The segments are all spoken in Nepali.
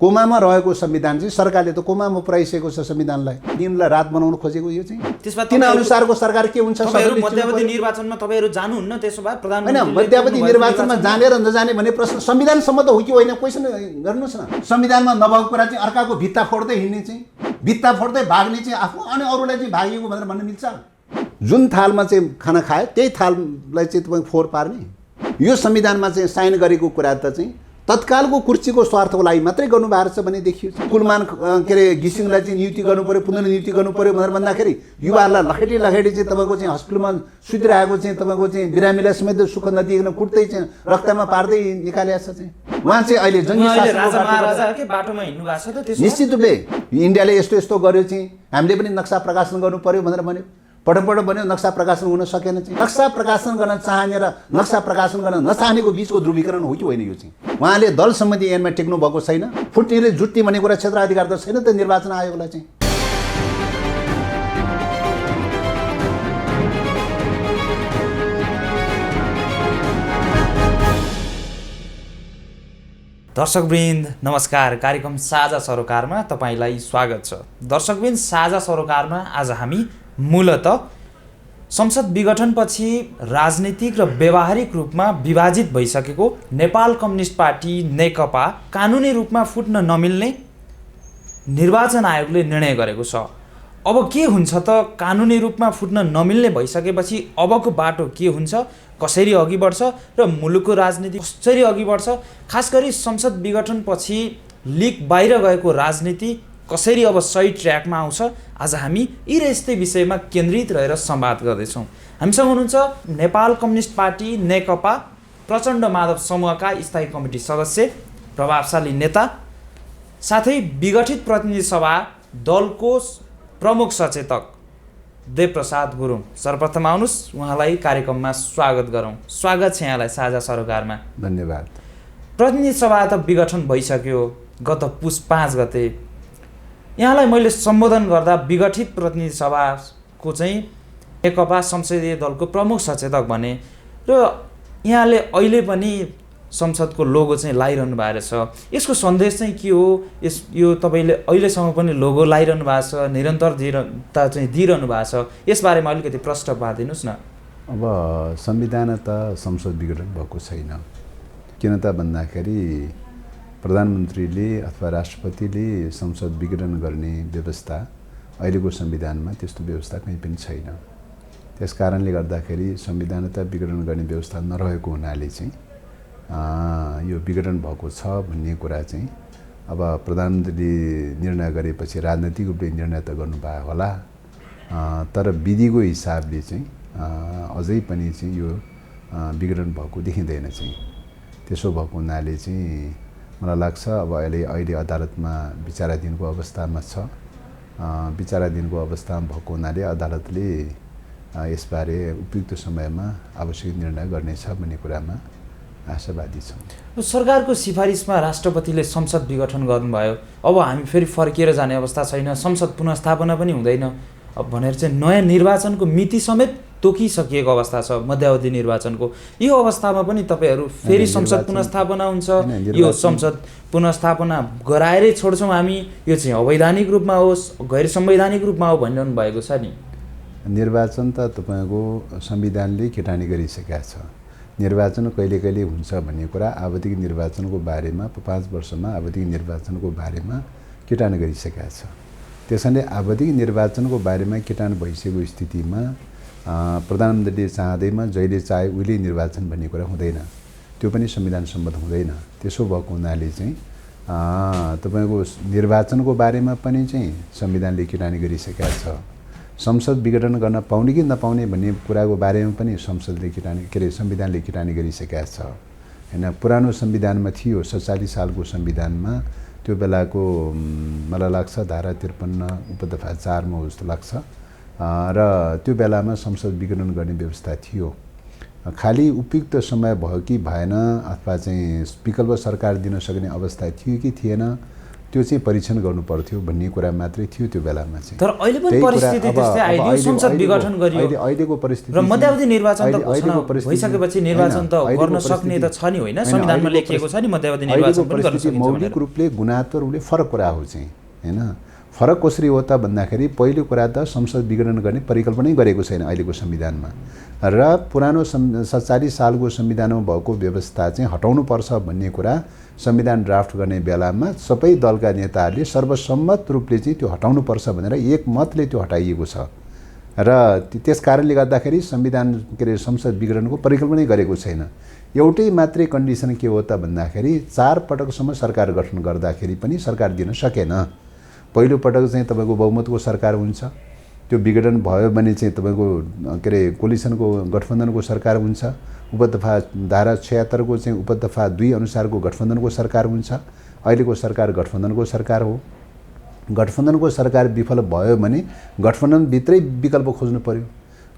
कोमामा रहेको संविधान चाहिँ सरकारले त कोमामा पुर्याइसकेको छ संविधानलाई। दिनलाई रात बनाउन खोजेको यो चाहिँ तिन अनुसारको सरकार के हुन्छ? मध्यावधि निर्वाचनमा तपाईँहरू जानुहुन्न, त्यसो भए प्रधानमन्त्री होइन, मध्यावधि निर्वाचनमा जाने र नजाने भन्ने प्रश्न संविधानसम्म त हो कि होइन क्वेसन गर्नुहोस् न। संविधानमा नभएको कुरा चाहिँ अर्काको भित्ता फोड्दै हिँड्ने चाहिँ, भित्ता फोड्दै भाग्ने चाहिँ आफू अनि अरूलाई चाहिँ भागिएको भनेर भन्न मिल्छ? जुन थालमा चाहिँ खाना खायो त्यही थाललाई चाहिँ तपाईँ फोहोर पार्ने? यो संविधानमा चाहिँ साइन गरेको कुरा त चाहिँ तत्कालको कुर्सीको स्वार्थको लागि मात्रै गर्नुभएको छ भने देखियो। कुलमान के अरे घिसिङलाई चाहिँ नियुक्ति गर्नु पऱ्यो, पुनर्नियुक्ति गर्नु पऱ्यो भनेर भन्दाखेरि युवाहरूलाई लखेटी चाहिँ तपाईँको चाहिँ हस्पिटलमा सुतिरहेको चाहिँ तपाईँको चाहिँ बिरामीलाई समेत सुख नदिइकन कुट्दै चाहिँ रक्तमा पार्दै निकालेको छ चाहिँ। उहाँ चाहिँ अहिले जङ्गी बाटोमा हिँड्नु भएको छ त। निश्चित रूपले इन्डियाले यस्तो यस्तो गर्यो चाहिँ हामीले पनि नक्सा प्रकाशन गर्नु पऱ्यो भनेर भन्यो। पटक भन्यो नक्सा प्रकाशन हुन सकेन चाहिँ। नक्सा प्रकाशन गर्न चाहने र नक्सा प्रकाशन गर्न नचाहनेको बिचको ध्रुवीकरण हो कि होइन यो चाहिँ? उहाँले दल सम्बन्धी ऐनमा टेक्नु भएको छैन। फुट्नेले जुट्ने भन्ने कुरा क्षेत्राधिकार त छैन त निर्वाचन आयोगलाई चाहिँ। दर्शकवृन्द नमस्कार, कार्यक्रम साझा सरोकारमा तपाईँलाई स्वागत छ। दर्शकवृन्द, साझा सरोकारमा आज हामी मूलतः संसद विघटनपछि राजनीतिक र व्यावहारिक रूपमा विभाजित भइसकेको नेपाल कम्युनिस्ट पार्टी नेकपा कानुनी रूपमा फुट्न नमिल्ने निर्वाचन आयोगले निर्णय गरेको छ। अब के हुन्छ त? कानुनी रूपमा फुट्न नमिल्ने भइसकेपछि अबको बाटो के हुन्छ, कसरी अघि बढ्छ र मुलुकको राजनीति कसरी अघि बढ्छ, खास गरी संसद विघटनपछि लिक बाहिर गएको राजनीति कसरी अब सही ट्र्याकमा आउँछ, आज हामी यी र यस्तै विषयमा केन्द्रित रहेर संवाद गर्दैछौँ। हामीसँग हुनुहुन्छ नेपाल कम्युनिस्ट पार्टी नेकपा प्रचण्ड माधव समूहका स्थायी कमिटी सदस्य, प्रभावशाली नेता, साथै विघटित प्रतिनिधि सभा दलको प्रमुख सचेतक देवप्रसाद गुरुङ। सर्वप्रथम आउनुहोस्, उहाँलाई कार्यक्रममा स्वागत गरौँ। स्वागत छ यहाँलाई साझा सरोकारमा। धन्यवाद। प्रतिनिधि सभा त विघटन भइसक्यो गत पुस 5 गते। यहाँलाई मैले सम्बोधन गर्दा विघटित प्रतिनिधि सभाको चाहिँ नेकपा संसदीय दलको प्रमुख सचेतक भने र यहाँले अहिले पनि संसदको लोगो चाहिँ लाइरहनु भएको छ। यसको सन्देश चाहिँ के हो? यो तपाईँले अहिलेसम्म पनि लोगो लाइरहनु भएको छ, निरन्तरता चाहिँ दिइरहनु भएको छ, यसबारेमा अलिकति प्रश्न पारिदिनुहोस् न। अब संविधान त संसद विघटन भएको छैन। किन त भन्दाखेरि प्रधानमन्त्रीले अथवा राष्ट्रपतिले संसद विघटन गर्ने व्यवस्था अहिलेको संविधानमा त्यस्तो व्यवस्था कहीँ पनि छैन। त्यस कारणले गर्दाखेरि संविधान त विघटन गर्ने व्यवस्था नरहेको हुनाले चाहिँ यो विघटन भएको छ भन्ने कुरा चाहिँ अब प्रधानमन्त्रीले निर्णय गरेपछि राजनैतिक रूपले निर्णय त गर्नुभयो होला, तर विधिको हिसाबले चाहिँ अझै पनि चाहिँ यो विघटन भएको देखिँदैन चाहिँ। त्यसो भएको हुनाले चाहिँ मलाई लाग्छ अब अहिले अदालतमा विचाराधीनको अवस्थामा छ। विचाराधीनको अवस्थामा भएको हुनाले अदालतले यसबारे उपयुक्त समयमा आवश्यक निर्णय गर्नेछ भन्ने कुरामा आशावादी छौँ। सरकारको सिफारिसमा राष्ट्रपतिले संसद विघटन गर्नुभयो, अब हामी फेरि फर्किएर जाने अवस्था छैन, संसद पुनर्स्थापना पनि हुँदैन अब भनेर चाहिँ नयाँ निर्वाचनको मिति समेत तोकिसकिएको अवस्था छ मध्यावधि निर्वाचनको। यो अवस्थामा पनि तपाईँहरू फेरि संसद पुनर्स्थापना हुन्छ, यो संसद पुनर्स्थापना गराएरै छोड्छौँ हामी, यो चाहिँ अवैधानिक रूपमा होस् गैर संवैधानिक रूपमा हो भनिरहनु भएको छ नि। निर्वाचन त तपाईँको संविधानले केटानी गरिसकेका छ। निर्वाचन कहिले कहिले हुन्छ भन्ने कुरा आवधिक निर्वाचनको बारेमा 5 वर्षमा आवधिक निर्वाचनको बारेमा केटान गरिसकेका छ। त्यसैले आवधिक निर्वाचनको बारेमा केटान भइसकेको स्थितिमा प्रधानमन्त्रीले चाहँदैमा जहिले चाहे उहिले निर्वाचन भन्ने कुरा हुँदैन, त्यो पनि संविधान सम्मत हुँदैन। त्यसो भएको हुनाले चाहिँ तपाईँको निर्वाचनको बारेमा पनि चाहिँ संविधानले केटानी गरिसकेका छ। संसद विघटन गर्न पाउने कि नपाउने भन्ने कुराको बारेमा पनि संविधानले केटानी गरिसकेका छ हैन। पुरानो संविधानमा थियो 47 सालको संविधानमा, त्यो बेलाको मलाई लाग्छ धारा 53 उपदफा 4 मा जस्तो लाग्छ, र त्यो बेलामा संसद विघटन गर्ने व्यवस्था थियो। खाली उपयुक्त समय भयो कि भएन अथवा चाहिँ विकल्प सरकार दिन सक्ने अवस्था थियो कि थिएन त्यो चाहिँ परीक्षण गर्नु पर्थ्यो भन्ने कुरा मात्रै थियो त्यो बेलामा चाहिँ। तर अहिले पनि परिस्थिति त्यस्तै आइदियो, संसद विघटन गरियो। अहिलेको परिस्थिति र मध्यावधि निर्वाचन त घोषणा भइसकेपछि निर्वाचन त गर्न सक्ने त छ नि होइन, संविधानमा लेखिएको छ नि मध्यावधि निर्वाचन पनि गर्न सकिन्छ। मौलिक रूपले गुणात्मक रूपले फरक कुरा हो चाहिँ हैन। फरक कसरी हो त भन्दाखेरि पहिलो कुरा त संसद विघटन गर्ने परिकल्पनै गरेको छैन अहिलेको संविधानमा, र पुरानो 47 सालको संविधानमा भएको व्यवस्था चाहिँ हटाउनुपर्छ भन्ने कुरा संविधान ड्राफ्ट गर्ने बेलामा सबै दलका नेताहरूले सर्वसम्मत रूपले चाहिँ त्यो हटाउनुपर्छ भनेर एक मतले त्यो हटाइएको छ। र त्यस कारणले गर्दाखेरि संविधान संसद विघटनको परिकल्पनै गरेको छैन। एउटै मात्रै कन्डिसन के हो त भन्दाखेरि 4 पटकसम्म सरकार गठन गर्दाखेरि पनि सरकार दिन सकेन। पहिलो पटक चाहिँ तपाईँको बहुमतको सरकार हुन्छ, त्यो विघटन भयो भने चाहिँ तपाईँको कोलिसनको गठबन्धनको सरकार हुन्छ, उपदफा धारा 76 को चाहिँ उपदफा 2 अनुसारको गठबन्धनको सरकार हुन्छ। अहिलेको सरकार गठबन्धनको सरकार हो। गठबन्धनको सरकार विफल भयो भने गठबन्धनभित्रै विकल्प खोज्नु पर्यो।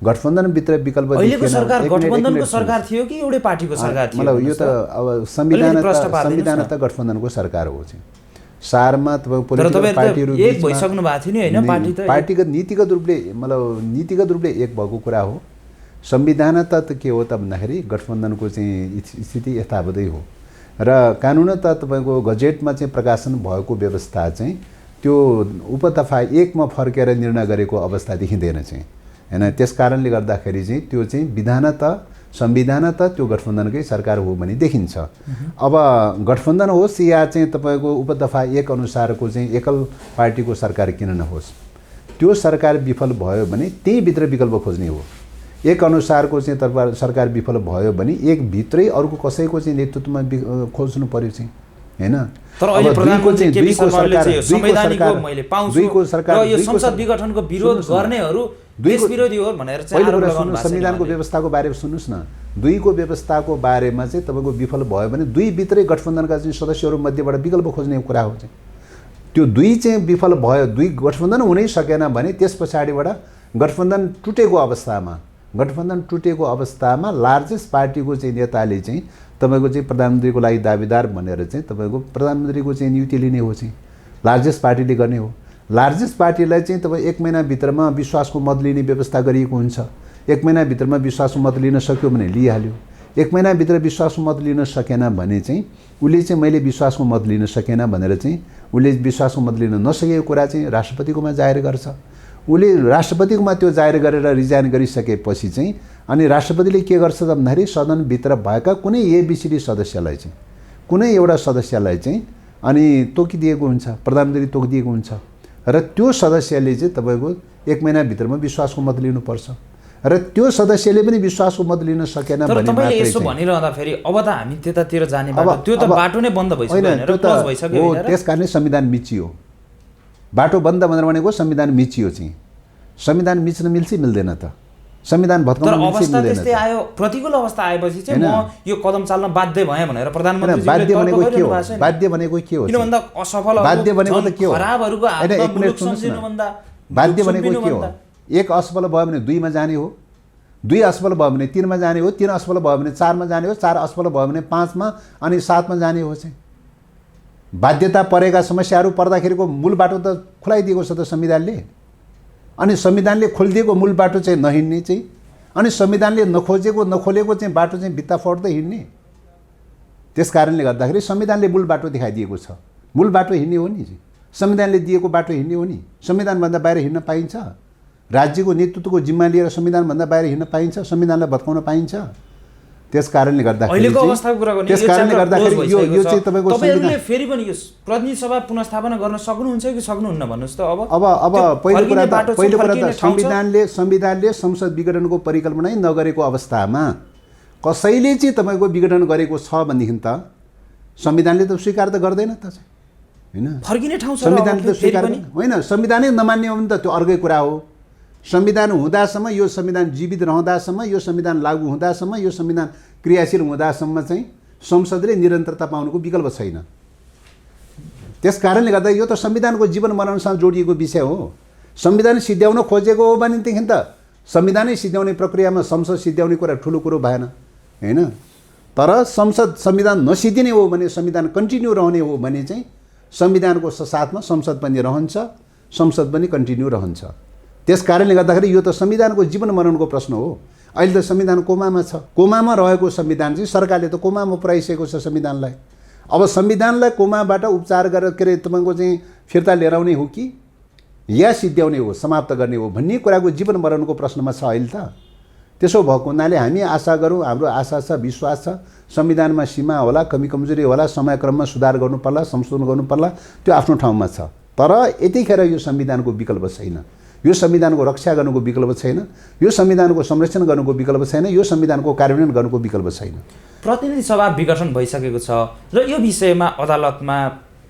गठबन्धनभित्र विकल्प अहिलेको सरकार गठबन्धनको सरकार थियो कि एउटै पार्टीको सरकार थियो? मतलब यो त अब संविधान त गठबन्धनको सरकार हो चाहिँ। सारमा तपाईँ पोलिटिकल पार्टीहरू एक भइसक्नु भएको थियो नि होइन, पार्टी त पार्टीगत नीतिगत रूपले मतलब नीतिगत रूपले एक भएको कुरा हो। संविधान त के हो त भन्दाखेरि गठबन्धनको चाहिँ स्थिति यथावतै हो, र कानुन त तपाईँको गजेटमा चाहिँ प्रकाशन भएको व्यवस्था चाहिँ त्यो उपदफा 1 मा फर्केर निर्णय गरेको अवस्था देखिँदैन चाहिँ हैन। त्यस कारणले गर्दाखेरि चाहिँ त्यो चाहिँ संविधान त त्यो गठबन्धनकै सरकार हो भने देखिन्छ। अब गठबन्धन होस् या चाहिँ तपाईँको उपदफा 1 अनुसारको चाहिँ एकल पार्टीको सरकार किन नहोस्, त्यो सरकार विफल भयो भने त्यही भित्र विकल्प खोज्ने हो। एक अनुसारको चाहिँ सरकार विफल भयो भने एक भित्रै अर्को कसैको चाहिँ नेतृत्वमा खोज्नु पर्यो चाहिँ हैन। तर अहिले प्रधानमन्त्री केपी शर्माले चाहिँ संवैधानिक मैले पाउँछु र यो संसद विघटनको विरोध गर्नेहरू देश विरोधी हो भनेर चाहिँ आरोप लगाउनु भएको छ। संविधानको व्यवस्थाको बारेमा सुन्नुस् न, 2 को व्यवस्थाको बारेमा चाहिँ तपाईँको विफल भयो भने 2 भित्रै गठबन्धनका चाहिँ सदस्यहरू मध्येबाट विकल्प खोज्ने कुरा हो चाहिँ। त्यो 2 चाहिँ विफल भयो, 2 गठबन्धन हुनै सकेन भने त्यस पछाडिबाट गठबन्धन टुटेको अवस्थामा लार्जेस्ट पार्टीको चाहिँ नेताले चाहिँ तपाईँको चाहिँ प्रधानमन्त्रीको लागि दावेदार भनेर चाहिँ तपाईँको प्रधानमन्त्रीको चाहिँ नियुक्ति लिने हो चाहिँ लार्जेस्ट पार्टीले गर्ने हो। लार्जेस्ट पार्टीलाई चाहिँ तपाईँ 1 महिनाभित्रमा विश्वासको मत लिने व्यवस्था गरिएको हुन्छ। 1 महिनाभित्रमा विश्वासको मत लिन सक्यो भने लिइहाल्यो। 1 महिनाभित्र विश्वासको मत लिन सकेन भने चाहिँ उसले चाहिँ मैले विश्वासको मत लिन सकेन भनेर चाहिँ उसले विश्वासको मत लिन नसकेको कुरा चाहिँ राष्ट्रपतिकोमा जाहेर गर्छ। उसले राष्ट्रपतिकोमा त्यो जाहेर गरेर रिजाइन गरिसकेपछि चाहिँ अनि राष्ट्रपतिले के गर्छ त भन्दाखेरि सदनभित्र भएका कुनै एबिसिडी सदस्यलाई चाहिँ कुनै एउटा सदस्यलाई चाहिँ अनि तोकिदिएको हुन्छ, प्रधानमन्त्री तोकिदिएको हुन्छ, र त्यो सदस्यले चाहिँ तपाईँको 1 महिनाभित्रमा विश्वासको मत लिनुपर्छ, र त्यो सदस्यले पनि विश्वासको मत लिन सकेन भने मात्रै। तर तपाईले यसो भनिरहँदा फेरि अब त हामी त्यतातिर जाने बाटो त्यो त बाटो नै बन्द भइसक्यो हैन, र क्लोज भइसक्यो हैन। त्यसकारणले संविधान मिचियो। बाटो बन्द भनेको संविधान मिचियो चाहिँ। संविधान मिच्न मिल्दैन त, संविधान भत्काउन मिल्दैन। तर अवस्था त्यस्तै आयो, प्रतिकूल अवस्था आएपछि चाहिँ म यो कदम चाल्न बाध्य भएँ भनेर प्रधानमन्त्रीले बाध्य भनेको के हो? बाध्य भनेको के हो? किन भन्दा असफल बाध्य भनेको त के हो? खराबहरुको हातमा मुलुक सम्झिनु भन्दा बाध्य भनेको के हो? 1 असफल भयो भने 2 मा जाने हो, 2 असफल भयो भने 3 मा जाने हो, 3 असफल भयो भने 4 मा जाने हो, 4 असफल भयो भने 5 मा अनि 7 मा जाने हो चाहिँ। बाध्यता परेका समस्याहरू पर्दाखेरिको मूल बाटो त खुलाइदिएको छ त संविधानले। अनि संविधानले खोलिदिएको मूल बाटो चाहिँ नहिँड्ने चाहिँ, अनि संविधानले नखोलेको चाहिँ बाटो चाहिँ भित्ता फोड्दै हिँड्ने। त्यस कारणले गर्दाखेरि संविधानले मूल बाटो देखाइदिएको छ, मूल बाटो हिँड्ने हो नि, संविधानले दिएको बाटो हिँड्ने हो नि। संविधानभन्दा बाहिर हिँड्न पाइन्छ? राज्यको नेतृत्वको जिम्मा लिएर संविधानभन्दा बाहिर हिँड्न पाइन्छ? संविधानलाई भत्काउन पाइन्छ? त्यस कारणले गर्दाखेरि अहिलेको अवस्थाको कुरा गर्ने, त्यस कारणले गर्दाखेरि यो चाहिँ तपाईको तपाईहरुले फेरि पनि यो प्रतिनिधि सभा पुनर्स्थापना गर्न सक्नुहुन्छ कि सक्नुहुन्न भन्नुस् त। अब पहिलो कुरा त संविधानले संसद विघटनको परिकल्पना नगरेको अवस्थामा कसैले चाहिँ तपाईको विघटन गरेको छ भनेदेखि त संविधानले त स्वीकार त गर्दैन त हैन। फर्किने ठाउँ छ संविधानले त स्वीकार होइन, संविधानै नमान्ने हो भने त त्यो अर्कै कुरा हो। संविधान हुँदासम्म, यो संविधान जीवित रहँदासम्म, यो संविधान लागू हुँदासम्म, यो संविधान क्रियाशील हुँदासम्म चाहिँ संसदले निरन्तरता पाउनुको विकल्प छैन। त्यस कारणले गर्दा यो त संविधानको जीवन मरणसँग जोडिएको विषय हो। संविधान सिद्ध्याउन खोजेको हो भनेदेखि त संविधानै सिद्ध्याउने प्रक्रियामा संसद सिद्ध्याउने कुरा ठुलो कुरो भएन हैन। तर संविधान नसिद्धिने हो भने, संविधान कन्टिन्यू रहने हो भने चाहिँ संविधानको साथमा संसद पनि रहन्छ, संसद पनि कन्टिन्यू रहन्छ। त्यस कारणले गर्दाखेरि यो त संविधानको जीवन मरणको प्रश्न हो। अहिले त संविधान कोमामा छ। कोमामा रहेको संविधान चाहिँ सरकारले त कोमामा पुर्याइसकेको छ संविधानलाई। अब संविधानलाई कोमाबाट उपचार गरेर के अरे तपाईँको चाहिँ फिर्ता लिएर आउने हो कि या सिद्ध्याउने हो, समाप्त गर्ने हो भन्ने कुराको जीवन मरणको प्रश्नमा छ अहिले त। त्यसो भएको हुनाले हामी आशा गरौँ, हाम्रो आशा छ, विश्वास छ, संविधानमा सीमा होला, कमी कमजोरी होला, समयक्रममा सुधार गर्नु पर्ला, संशोधन गर्नु पर्ला, त्यो आफ्नो ठाउँमा छ। तर यतिखेर यो संविधानको विकल्प छैन, यो संविधानको रक्षा गर्नुको विकल्प छैन, यो संविधानको संरक्षण गर्नुको विकल्प छैन, यो संविधानको कार्यान्वयन गर्नुको विकल्प छैन। प्रतिनिधि सभा विघटन भइसकेको छ र यो विषयमा अदालतमा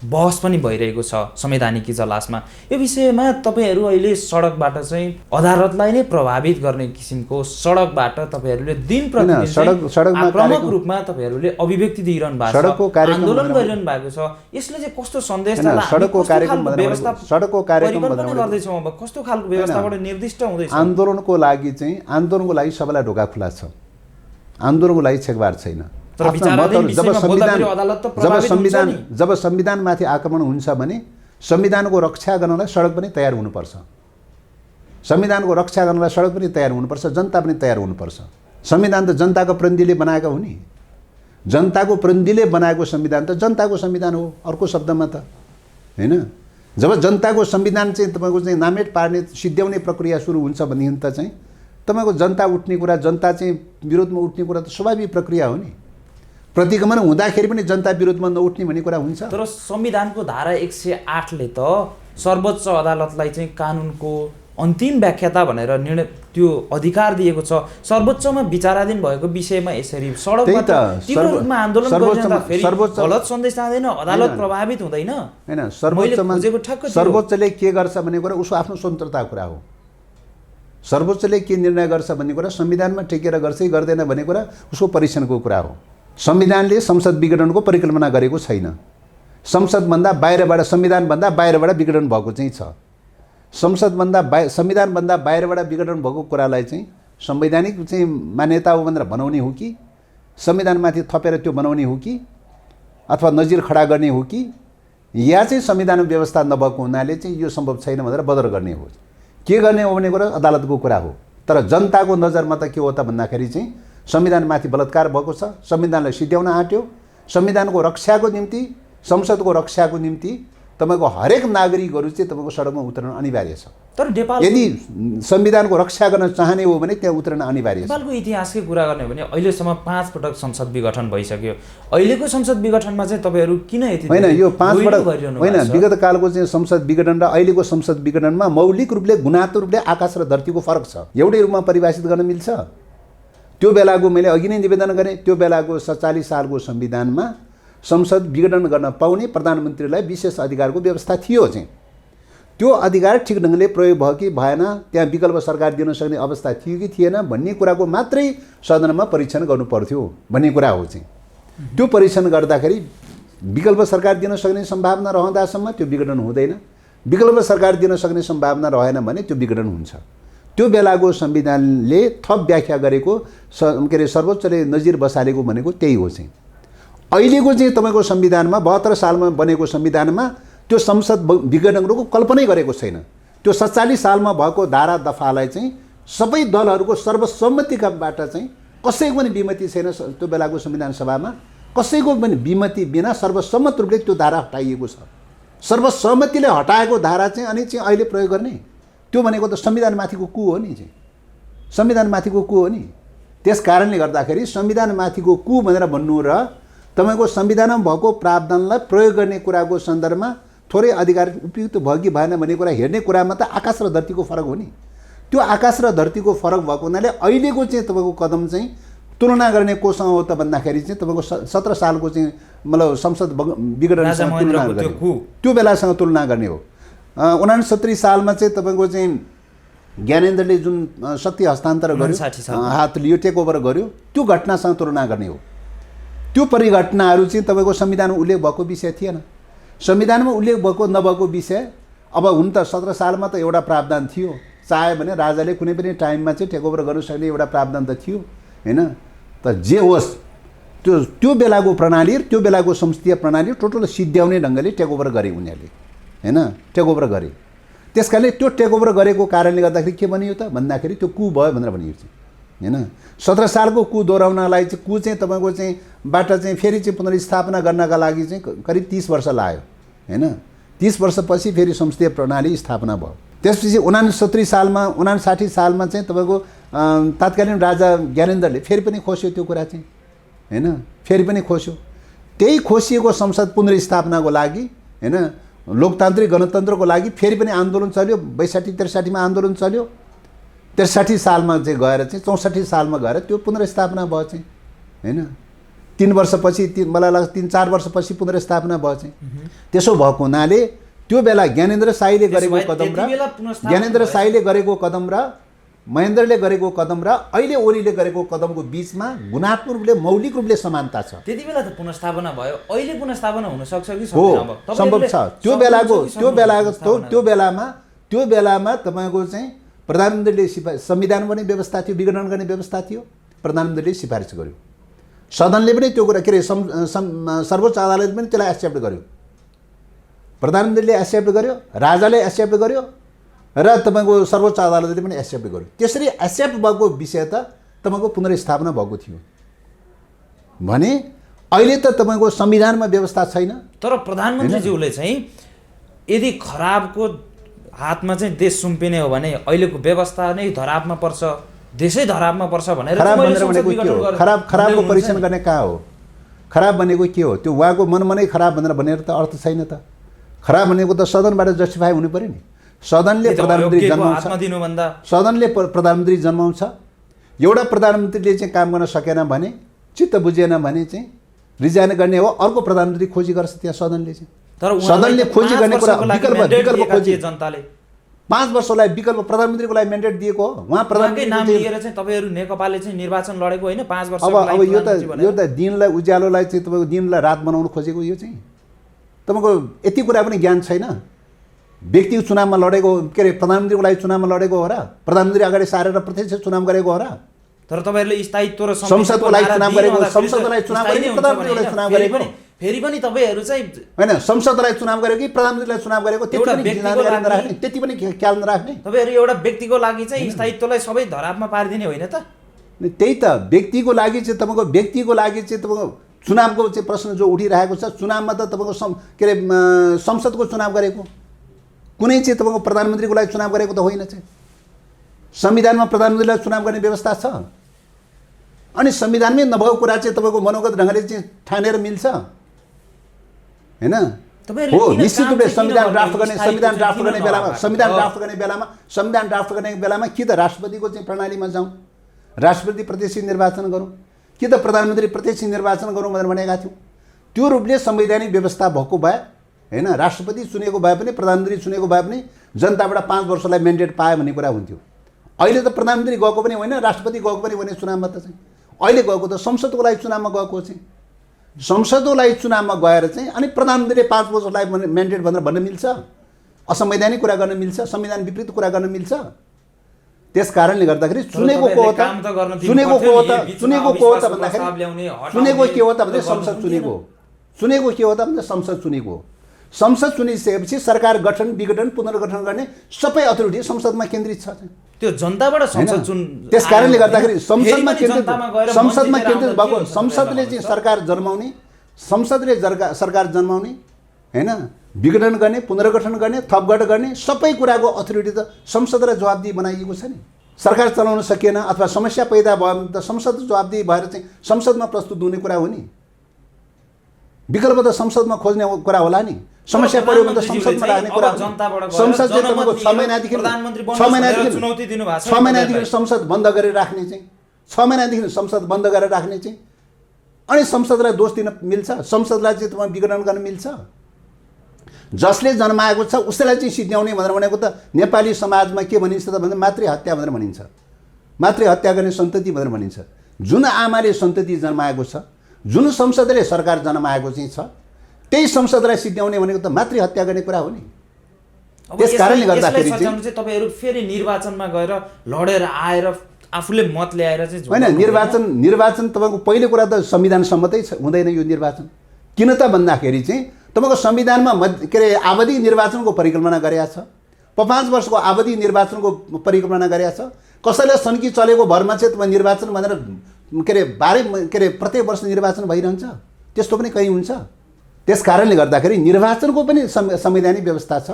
बहस पनि भइरहेको छ संवैधानिक इजलासमा। यो विषयमा तपाईँहरू अहिले सडकबाट चाहिँ अदालतलाई नै प्रभावित गर्ने किसिमको सडकबाट तपाईँहरूले दिन प्रतिदिन प्रमुख रूपमा तपाईँहरूले अभिव्यक्ति दिइरहनु भएको छ, आन्दोलन गरिरहनु भएको छ। यसले चाहिँ कस्तो सन्देश गर्दैछौँ, अब कस्तो खालको व्यवस्थाबाट निर्दिष्ट हुँदैछ? आन्दोलनको लागि सबैलाई ढोका खुला छ, आन्दोलनको लागि छेकबार छैन। जब संविधानमाथि आक्रमण हुन्छ भने संविधानको रक्षा गर्नलाई सडक पनि तयार हुनुपर्छ, संविधानको रक्षा गर्नलाई सडक पनि तयार हुनुपर्छ, जनता पनि तयार हुनुपर्छ। संविधान त जनताको प्रतिनिधिले बनाएको हो नि, जनताको प्रतिनिधिले बनाएको संविधान त जनताको संविधान हो अर्को शब्दमा त हैन। जब जनताको संविधान चाहिँ तपाईँको चाहिँ नामेट पार्ने सिद्ध्याउने प्रक्रिया सुरु हुन्छ भनेदेखि त चाहिँ तपाईँको जनता उठ्ने कुरा, जनता चाहिँ विरोधमा उठ्ने कुरा त स्वाभाविक प्रक्रिया हो नि। प्रतिगमन हुँदाखेरि पनि जनता विरोधमा नउठ्ने भन्ने कुरा हुन्छ। तर संविधानको धारा 108ले त सर्वोच्च अदालतलाई चाहिँ कानुनको अन्तिम व्याख्याता भनेर निर्णय त्यो अधिकार दिएको छ। सर्वोच्चमा विचाराधीन भएको विषयमा यसरी सडकबाट तीव्र रूपमा आन्दोलन गरिरहँदा फेरि गलत सन्देश जाँदैन, अदालत प्रभावित हुँदैन हैन। सर्वोच्चले के गर्छ भन्ने कुरा उसको आफ्नो स्वतन्त्रताको कुरा हो। सर्वोच्चले के निर्णय गर्छ भन्ने कुरा संविधानमा टेकेर गर्छ कि गर्दैन भन्ने कुरा उसको परीक्षणको कुरा हो। संविधानले संसद विघटनको परिकल्पना गरेको छैन। संसदभन्दा बाहिरबाट, संविधानभन्दा बाहिरबाट विघटन भएको चाहिँ छ। संविधानभन्दा बाहिरबाट विघटन भएको कुरालाई चाहिँ संवैधानिक चाहिँ मान्यता हो भनेर बनाउने हो कि संविधानमाथि थपेर त्यो बनाउने हो कि अथवा नजिर खडा गर्ने हो कि या चाहिँ संविधान व्यवस्था नभएको हुनाले चाहिँ यो सम्भव छैन भनेर बदर गर्ने हो। के गर्ने हो भन्ने कुरा अदालतको कुरा हो। तर जनताको नजरमा त के हो त भन्दाखेरि चाहिँ संविधानमाथि बलात्कार भएको छ, संविधानलाई सिद्ध्याउन आँट्यो, संविधानको रक्षाको निम्ति, संसदको रक्षाको निम्ति तपाईँको हरेक नागरिकहरू चाहिँ तपाईँको सडकमा उत्रन अनिवार्य छ। तर नेपाल यदि संविधानको रक्षा गर्न चाहने हो भने त्यहाँ उत्रन अनिवार्य छ। नेपालको इतिहासकै कुरा गर्ने हो भने अहिलेसम्म 5 पटक संसद विघटन भइसक्यो। अहिलेको संसद विघटनमा चाहिँ तपाईँहरू किन यति होइन यो 5 पटक होइन, विगत कालको चाहिँ संसद विघटन र अहिलेको संसद विघटनमा मौलिक रूपले गुणात्मक रूपले आकाश र धरतीको फरक छ। एउटै रूपमा परिभाषित गर्न मिल्छ। त्यो बेलाको मैले अघि नै निवेदन गरेँ, त्यो बेलाको 47 सालको संविधानमा संसद विघटन गर्न पाउने प्रधानमन्त्रीलाई विशेष अधिकारको व्यवस्था थियो चाहिँ। त्यो अधिकार ठिक ढङ्गले प्रयोग भयो कि भएन, त्यहाँ विकल्प सरकार दिन सक्ने अवस्था थियो कि थिएन भन्ने कुराको मात्रै सदनमा परीक्षण गर्नु पर्थ्यो भन्ने कुरा हो चाहिँ। त्यो परीक्षण गर्दाखेरि विकल्प सरकार दिन सक्ने सम्भावना रहँदासम्म त्यो विघटन हुँदैन, विकल्प सरकार दिन सक्ने सम्भावना रहेन भने त्यो विघटन हुन्छ। त्यो बेलाको संविधानले थप व्याख्या गरेको के अरे सर्वोच्चले नजिर बसालेको भनेको त्यही हो चाहिँ। अहिलेको चाहिँ तपाईँको संविधानमा 72 सालमा बनेको संविधानमा त्यो संसद विघटनको कल्पनै गरेको छैन। त्यो 47 सालमा भएको धारा दफालाई चाहिँ सबै दलहरूको सर्वसम्मतिकाबाट चाहिँ कसैको पनि विमति छैन। त्यो बेलाको संविधान सभामा कसैको पनि विमति बिना सर्वसम्मत रूपले त्यो धारा हटाइएको छ। सर्वसम्मतिले हटाएको धारा चाहिँ अनि चाहिँ अहिले प्रयोग गर्ने, त्यो भनेको त संविधानमाथिको कु हो नि चाहिँ, संविधानमाथिको कु हो नि। त्यस कारणले गर्दाखेरि संविधानमाथिको कु भनेर भन्नु र तपाईँको संविधानमा भएको प्रावधानलाई प्रयोग गर्ने कुराको सन्दर्भमा थोरै अधिकार उपयुक्त भयो कि भएन भन्ने कुरा हेर्ने कुरामा त आकाश र धरतीको फरक हो नि। त्यो आकाश र धरतीको फरक भएको हुनाले अहिलेको चाहिँ तपाईँको कदम चाहिँ तुलना गर्ने कोसँग हो त भन्दाखेरि चाहिँ तपाईँको 17 सालको चाहिँ मतलब संसद विघटनसँग तुलना गर्ने, त्यो बेलासँग तुलना गर्ने हो। 69 सालमा चाहिँ तपाईँको चाहिँ ज्ञानेन्द्रले जुन शक्ति हस्तान्तरण गर्यो, हात लियो, टेक ओभर गर्यो, त्यो घटनासँग तुलना गर्ने हो। त्यो परिघटनाहरू चाहिँ तपाईँको संविधानमा उल्लेख भएको विषय थिएन। संविधानमा उल्लेख भएको नभएको विषय अब हुन त 17 सालमा त एउटा प्रावधान थियो, चाह्यो भने राजाले कुनै पनि टाइममा चाहिँ टेक ओभर गर्न सक्ने एउटा प्रावधान त थियो हैन। त जे होस् त्यो बेलाको प्रणाली त्यो बेलाको संसदीय प्रणाली टोटल सिद्ध्याउने ढङ्गले टेकओभर गरे उनीहरूले हैन टेकओभर गरे। त्यसकारणले त्यो टेकओभर गरेको कारणले गर्दाखेरि के बनियो त भन्दाखेरि त्यो कु भयो भनेर भनियो हैन। 17 सालको कु दोहोऱ्याउनलाई चाहिँ कु चाहिँ तपाईँको चाहिँ बाट चाहिँ फेरि चाहिँ पुनर्स्थापना गर्नका लागि चाहिँ करिब 30 वर्ष लाग्यो हैन। 30 वर्षपछि फेरि संसदीय प्रणाली स्थापना भयो। त्यसपछि 69 सालमा 59 सालमा चाहिँ तपाईँको तत्कालीन राजा ज्ञानेन्द्रले फेरि पनि खोस्यो त्यो कुरा चाहिँ हैन, फेरि पनि खोस्यो। त्यही खोसिएको संसद पुनर्स्थापनाको लागि हैन, लोकतान्त्रिक गणतन्त्रको लागि फेरि पनि आन्दोलन चल्यो। 62-63 आन्दोलन चल्यो। 63 सालमा चाहिँ गएर चाहिँ 64 सालमा गएर त्यो पुनर्स्थापना भयो चाहिँ हैन। 3 वर्षपछि मलाई लाग्छ 3-4 वर्षपछि पुनर्स्थापना भयो चाहिँ। त्यसो भएको हुनाले त्यो बेला ज्ञानेन्द्र शाहीले गरेको कदम र महेन्द्रले गरेको कदम र अहिले ओलीले गरेको कदमको बीचमा गुणात्मक रूपले मौलिक रूपले समानता छ। त्यति बेला त पुनर्स्थापना भयो, अहिले पुनर्स्थापना हुन सक्छ कि हो सम्भव छ। त्यो बेलामा तपाईँको चाहिँ प्रधानमन्त्रीले संविधान पनि व्यवस्था थियो, विघटन गर्ने व्यवस्था थियो, प्रधानमन्त्रीले सिफारिस गर्यो। सदनले पनि त्यो कुरा के अरे सर्वोच्च अदालतले पनि त्यसलाई एक्सेप्ट गर्यो, प्रधानमन्त्रीले एक्सेप्ट गर्यो, राजाले एक्सेप्ट गर्यो र तपाईँको सर्वोच्च अदालतले पनि एक्सेप्ट गर्यो। त्यसरी एक्सेप्ट भएको विषय त तपाईँको पुनर्स्थापना भएको थियो भने अहिले त तपाईँको संविधानमा व्यवस्था छैन। तर प्रधानमन्त्रीज्यूले चाहिँ यदि खराबको हातमा चाहिँ देश सुम्पिने हो भने अहिलेको व्यवस्था नै धरापमा पर्छ, देशै धरापमा पर्छ भनेर खराबको परीक्षण गर्ने कहाँ हो? खराब भनेको के हो? त्यो उहाँको मनमनै खराब भनेर त अर्थ छैन त। खराब भनेको त सदनबाट जस्टिफाई हुनु पर्यो नि। सदनले प्रधानमन्त्री जन्माउँछ। एउटा प्रधानमन्त्रीले चाहिँ काम गर्न सकेन भने, चित्त बुझेन भने चाहिँ रिजाइन गर्ने हो, अर्को प्रधानमन्त्री खोजी गर्छ त्यहाँ सदनले चाहिँ। तर सदनले खोजी गर्ने कुरा विकल्प खोजी जनताले 5 वर्षलाई विकल्प प्रधानमन्त्रीको लागि मेन्डेट दिएको हो। उहाँ प्रधानमन्त्री नाम लिएर चाहिँ तपाईहरु नेकपाले चाहिँ निर्वाचन लडेको हैन 5 वर्षको लागि। अब यो त दिनलाई उज्यालोलाई चाहिँ तपाईको दिनलाई रात बनाउन खोजेको यो चाहिँ तपाईको यति कुरा पनि ज्ञान छैन। व्यक्तिगत चुनावमा लडेको के अरे प्रधानमन्त्रीको लागि चुनावमा लडेको हो र प्रधानमन्त्री अगाडि सारेर प्रत्यक्ष चुनाव गरेको हो र? तर तपाईहरुले स्थायित्व र संसदको लागि चुनाव गरेको, संसदलाई चुनाव गरेको, प्रधानमन्त्रीलाई चुनाव गरेको फेरि पनि तपाईहरु चाहिँ हैन संसदलाई चुनाव गरेको कि प्रधानमन्त्रीलाई चुनाव गरेको त्यति पनि ख्याल नराख्ने। तपाईहरु एउटा व्यक्तिको लागि चाहिँ स्थायित्वलाई सबै धरापमा पारिदिने होइन त? त्यही त व्यक्तिको लागि चाहिँ तपाईको चुनावको चाहिँ प्रश्न जो उठिरहेको छ, चुनावमा त तपाईको के अरे संसदको चुनाव गरेको, कुनै चाहिँ तपाईको प्रधानमन्त्रीको लागि चुनाव गरेको त होइन चाहिँ। संविधानमा प्रधानमन्त्रीलाई चुनाव गर्ने व्यवस्था छ। अनि संविधानमै नभएको कुरा चाहिँ तपाईको मनोगत ढङ्गले चाहिँ ठानेर मिल्छ हैन? हो निश्चित रूपले संविधान ड्राफ्ट गर्ने बेलामा कि त राष्ट्रपतिको चाहिँ प्रणालीमा जाउँ, राष्ट्रपति प्रत्यक्ष निर्वाचन गरौँ, कि त प्रधानमन्त्री प्रत्यक्ष निर्वाचन गरौँ भनेर भनेका थियौँ। त्यो रूपले संवैधानिक व्यवस्था भएको भए हैन, राष्ट्रपति चुनेको भए पनि प्रधानमन्त्री चुनेको भए पनि जनताबाट 5 वर्षलाई मेन्डेट पाए भन्ने कुरा हुन्थ्यो। अहिले त प्रधानमन्त्री गएको पनि होइन, राष्ट्रपति गएको पनि होइन चुनावमा त चाहिँ। अहिले गएको त संसदको लागि चुनावमा गएको चाहिँ। संसदको लागि चुनावमा गएर चाहिँ अनि प्रधानमन्त्रीले 5 वर्षलाई मेन्डेट भनेर भन्न मिल्छ? असंवैधानिक कुरा गर्न मिल्छ? संविधान विपरीत कुरा गर्न मिल्छ? त्यस कारणले गर्दाखेरि चुनेको के हो त भन्दा संसद चुनेको। संसद चुनिसकेपछि सरकार गठन विघटन पुनर्गठन गर्ने सबै अथोरिटी संसदमा केन्द्रित छ। त्यो जनताबाट संसद त्यस कारणले गर्दाखेरि संसदमा केन्द्रित भएको संसदले चाहिँ सरकार जन्माउने हैन, विघटन गर्ने पुनर्गठन गर्ने थपगढ गर्ने सबै कुराको अथोरिटी त संसदलाई जवाबदेही बनाइएको छ नि। सरकार चलाउन सकिएन अथवा समस्या पैदा भयो भने त संसद जवाबदेही भएर चाहिँ संसदमा प्रस्तुत हुने कुरा हो नि। विकल्प त संसदमा खोज्ने कुरा होला नि। समस्या पर्यो भने त संसदमा राख्ने कुरा हो। संसदले तपाईको 6 महिनादेखि संसद बन्द गरेर राख्ने चाहिँ 6 महिनादेखि संसद बन्द गरेर राख्ने चाहिँ अनि संसदलाई दोष दिन मिल्छ? संसदलाई चाहिँ तपाईँ विघटन गर्न मिल्छ? जसले जन्माएको छ उसैलाई चाहिँ सिद्ध्याउने भनेर भनेको त नेपाली समाजमा के भनिन्छ त भन्दा मातृहत्या भनेर भनिन्छ। मातृहत्या गर्ने सन्तति भनेर भनिन्छ। जुन आमाले सन्तति जन्माएको छ, जुन संसदले सरकार जन्माएको चाहिँ छ, त्यही संसदलाई सिद्ध्याउने भनेको त मातृहत्या गर्ने कुरा हो नि। त्यस कारणले गर्दाखेरि चाहिँ तपाईहरु फेरि निर्वाचनमा गएर लडेर आएर आफूले मत ल्याएर चाहिँ होइन निर्वाचन तपाईँको पहिलो कुरा त संविधान सम्मतै हुँदैन यो निर्वाचन। किन त भन्दाखेरि चाहिँ तपाईँको संविधानमा के अरे आवधिक निर्वाचनको परिकल्पना गरेका छ, 5 वर्षको आवधिक निर्वाचनको परिकल्पना गरेका छ। कसैलाई सन्की चलेको भरमा चाहिँ तपाईँ निर्वाचन भनेर के अरे प्रत्येक वर्ष निर्वाचन भइरहन्छ, त्यस्तो पनि कहीँ हुन्छ। त्यस कारणले गर्दाखेरि निर्वाचनको पनि संवैधानिक व्यवस्था छ।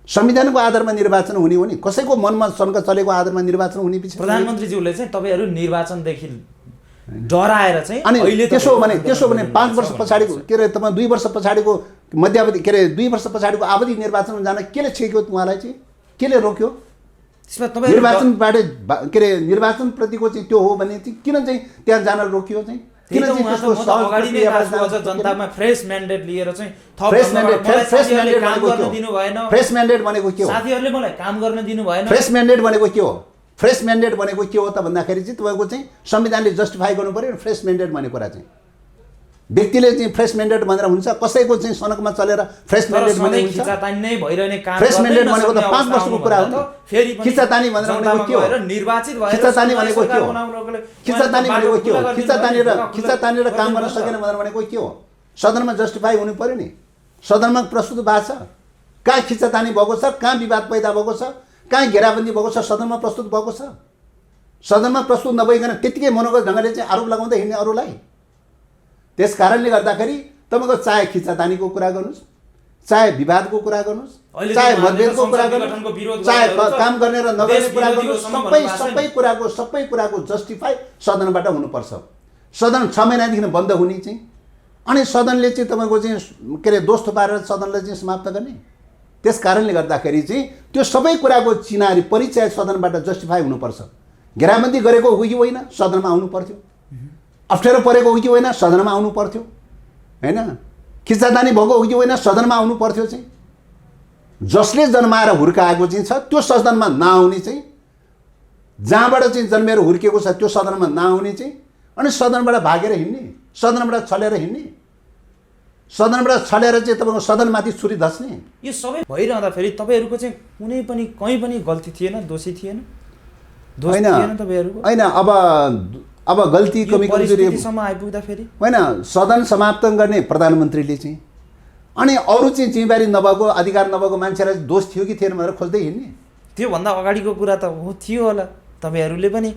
संविधानको आधारमा निर्वाचन हुने हो नि, कसैको मनमा सन्का चलेको आधारमा निर्वाचन हुने पछि प्रधानमन्त्रीज्यूले चाहिँ तपाईँहरू निर्वाचनदेखि डराएर चाहिँ अनि त्यसो भने 5 वर्ष पछाडिको के अरे तपाईँ 2 वर्ष पछाडिको मध्यावधि के अरे 2 वर्ष पछाडिको आवधिक निर्वाचनमा जान केले छेक्यो उहाँलाई चाहिँ, केले रोक्यो? निर्वाचनबाट के अरे निर्वाचनप्रतिको चाहिँ त्यो हो भने चाहिँ किन चाहिँ त्यहाँ जान रोकियो चाहिँ? किन चाहिँ त्यसको अगाडि नै जनतामा फ्रेस म्यान्डेट लिएर चाहिँ फ्रेस म्यान्डेट भनेको के हो? साथीहरूले मलाई काम गर्न दिनु भएन। फ्रेस म्यान्डेट भनेको के हो? फ्रेस म्यान्डेट भनेको के हो त भन्दाखेरि चाहिँ तपाईँको चाहिँ संविधानले जस्टिफाई गर्नु पर्यो। फ्रेस म्यान्डेट भन्ने कुरा चाहिँ व्यक्तिले चाहिँ फ्रेस म्यान्डेट भनेर हुन्छ, कसैको चाहिँ सनकमा चलेर फ्रेस म्यान्डेट भन्ने हुन्छ। फ्रेस म्यान्डेट भनेको त 5 वर्षको कुरा हो नि। खिचातानी भनेर भनेको के हो? निर्वाचित भएर खिचातानी भनेको के हो? खिचातानी भनेको के हो? खिचातानी र काम गर्न सकेन भनेको के हो? सदनमा जस्टिफाई हुनु पर्यो नि। सदनमा प्रस्तुत भएको छ, कहाँ खिचातानी भएको छ, कहाँ विवाद पैदा भएको छ, कहाँ घेराबन्दी भएको छ, सदनमा प्रस्तुत भएको छ। सदनमा प्रस्तुत नभइकन त्यतिकै मनोगत ढङ्गले चाहिँ आरोप लगाउँदै हिँड्ने अरूलाई। त्यस कारणले गर्दाखेरि तपाईँको चाहे खिचातानीको कुरा गर्नुहोस्, चाहे विवादको कुरा गर्नुहोस्, चाहे मतभेदको कुरा गर्नुहोस्, चाहे काम गर्ने र नगर्ने कुरा गर्नुहोस्, सबै कुराको जस्टिफाई सदनबाट हुनुपर्छ। सदन 6 महिनादेखि बन्द हुने चाहिँ, अनि सदनले चाहिँ तपाईँको चाहिँ के अरे दोष थुपारेर सदनलाई चाहिँ समाप्त गर्ने। त्यस कारणले गर्दाखेरि चाहिँ त्यो सबै कुराको चिनारी परिचय सदनबाट जस्टिफाई हुनुपर्छ। घेराबन्दी गरेको हो कि होइन, सदनमा आउनु पर्थ्यो। अप्ठ्यारो परेको हो कि होइन, सदनमा आउनु पर्थ्यो। होइन, खिचातानी भएको हो कि होइन, सदनमा आउनु पर्थ्यो। चाहिँ जसले जन्माएर हुर्काएको चाहिँ छ त्यो सदनमा नआउने चाहिँ, जहाँबाट चाहिँ जन्मेर हुर्किएको छ त्यो सदनमा नआउने चाहिँ, अनि सदनबाट भागेर हिँड्ने, सदनबाट छलेर हिँड्ने, सदनबाट छलेर चाहिँ तपाईँको सदनमाथि छुरी धस्ने, यो सबै भइरहँदाखेरि तपाईँहरूको चाहिँ कुनै पनि कहीँ पनि गल्ती थिएन, दोषी थिएन? होइन, अब गल्ती कमी कमजोरीसम्म आइपुग्दाखेरि होइन, सदन समाप्त गर्ने प्रधानमन्त्रीले चाहिँ, अनि अरू चाहिँ जिम्मेवारी नभएको अधिकार नभएको मान्छेलाई दोष थियो कि थिएन भनेर खोज्दै हिँड्ने। त्योभन्दा अगाडिको कुरा त हो, थियो होला। तपाईँहरूले पनि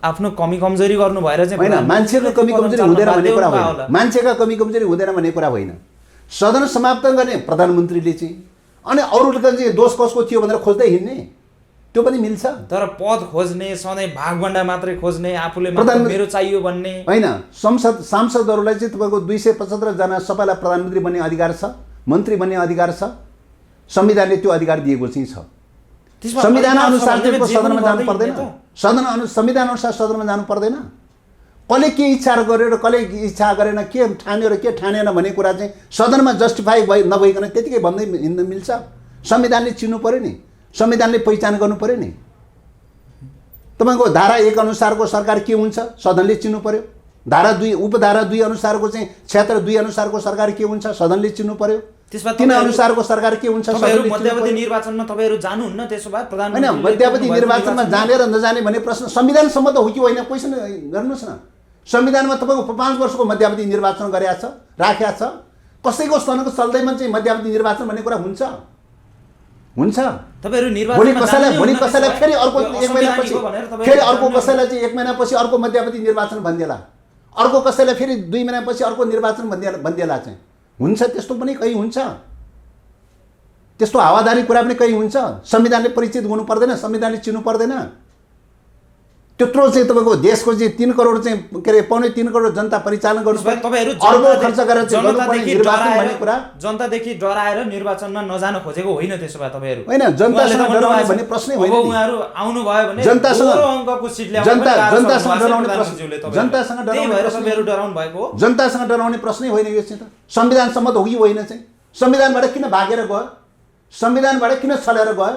आफ्नो कमी कमजोरी गर्नु भएर चाहिँ होइन, मान्छेको कमी कमजोरी हुँदैन भन्ने कुरा होइन, मान्छेका कमी कमजोरी हुँदैन भन्ने कुरा होइन। सदन समाप्त गर्ने प्रधानमन्त्रीले चाहिँ, अनि अरूले चाहिँ दोष कसको थियो भनेर खोज्दै हिँड्ने, त्यो पनि मिल्छ। तर पद खोज्ने, सधैँ भागभण्डा मात्रै खोज्ने, आफूले मेरो चाहियो भन्ने होइन। सांसदहरूलाई चाहिँ तपाईँको 275 जना सबैलाई प्रधानमन्त्री बन्ने अधिकार छ, मन्त्री बन्ने अधिकार छ। संविधानले त्यो अधिकार दिएको चाहिँ छ। संविधान अनुसार चाहिँ सदनमा जानु पर्दैन, संविधान अनुसार सदनमा जानु पर्दैन। कसले के इच्छा गरेर कसले इच्छा गरेन, के ठान्यो र के ठानेन भन्ने कुरा चाहिँ सदनमा जस्टिफाई नभइकन त्यतिकै भन्दै हिँड्न मिल्छ? संविधानले चिन्नु पर्यो नि, संविधानले पहिचान गर्नु पर्यो नि। तपाईँको धारा 1 अनुसारको सरकार के हुन्छ सदनले चिन्नु पर्यो। धारा 2 उपधारा 2 अनुसारको चाहिँ क्षेत्र 2 अनुसारको सरकार के हुन्छ सदनले चिन्नु पर्यो। 3 अनुसारको सरकार के हुन्छ मध्यावधि निर्वाचनमा तपाईँहरू जानुहुन्न? त्यसो भए प्रधानमन्त्री होइन, मध्यावधि निर्वाचनमा जाने र नजाने भन्ने प्रश्न संविधान सम्मत हो कि होइन क्वेसन गर्नुहोस् न। संविधानमा तपाईँको 5 वर्षको मध्यावधि निर्वाचन गरेका छ, राखेका छ। कसैको सनको चल्दैमा चाहिँ मध्यावधि निर्वाचन भन्ने कुरा हुन्छ? तपाईहरु भोलि कसैलाई फेरि अर्को 1 महिनापछि फेरि अर्को कसैलाई चाहिँ 1 महिनापछि अर्को मध्यावधि निर्वाचन भन्देला, अर्को कसैलाई फेरि 2 महिनापछि अर्को निर्वाचन भन्देला चाहिँ हुन्छ? त्यस्तो पनि कहीँ हुन्छ? त्यस्तो हावादारी कुरा पनि कहीँ हुन्छ? संविधानले परिचित हुनु पर्दैन, संविधानले चिन्नु पर्दैन? त्यत्रो चाहिँ तपाईँको देशको चाहिँ 3 करोड चाहिँ के अरे 3.25 करोड जनता परिचालन गर्नु पर्छ, तपाईहरु अर्को खर्च गरेर चाहिँ गर्नुपर्ने निर्वाचन भन्ने कुरा जनतादेखि डराएर निर्वाचनमा नजान खोजेको होइन। त्यसो भए तपाईहरु हैन, जनतासँग डराउने भन्ने प्रश्नै होइन। उहाँहरु आउनु भयो भने जनतासँग अंकको सिट ल्याउनु जनतासँग डराउने प्रश्न, जनतासँग डराउनु भएको हो। जनतासँग डराउने प्रश्नै होइन यो चाहिँ। त संविधान सम्मत हो कि होइन चाहिँ? संविधानबाट किन भागेर गयो? संविधानबाट किन छलेर गयो?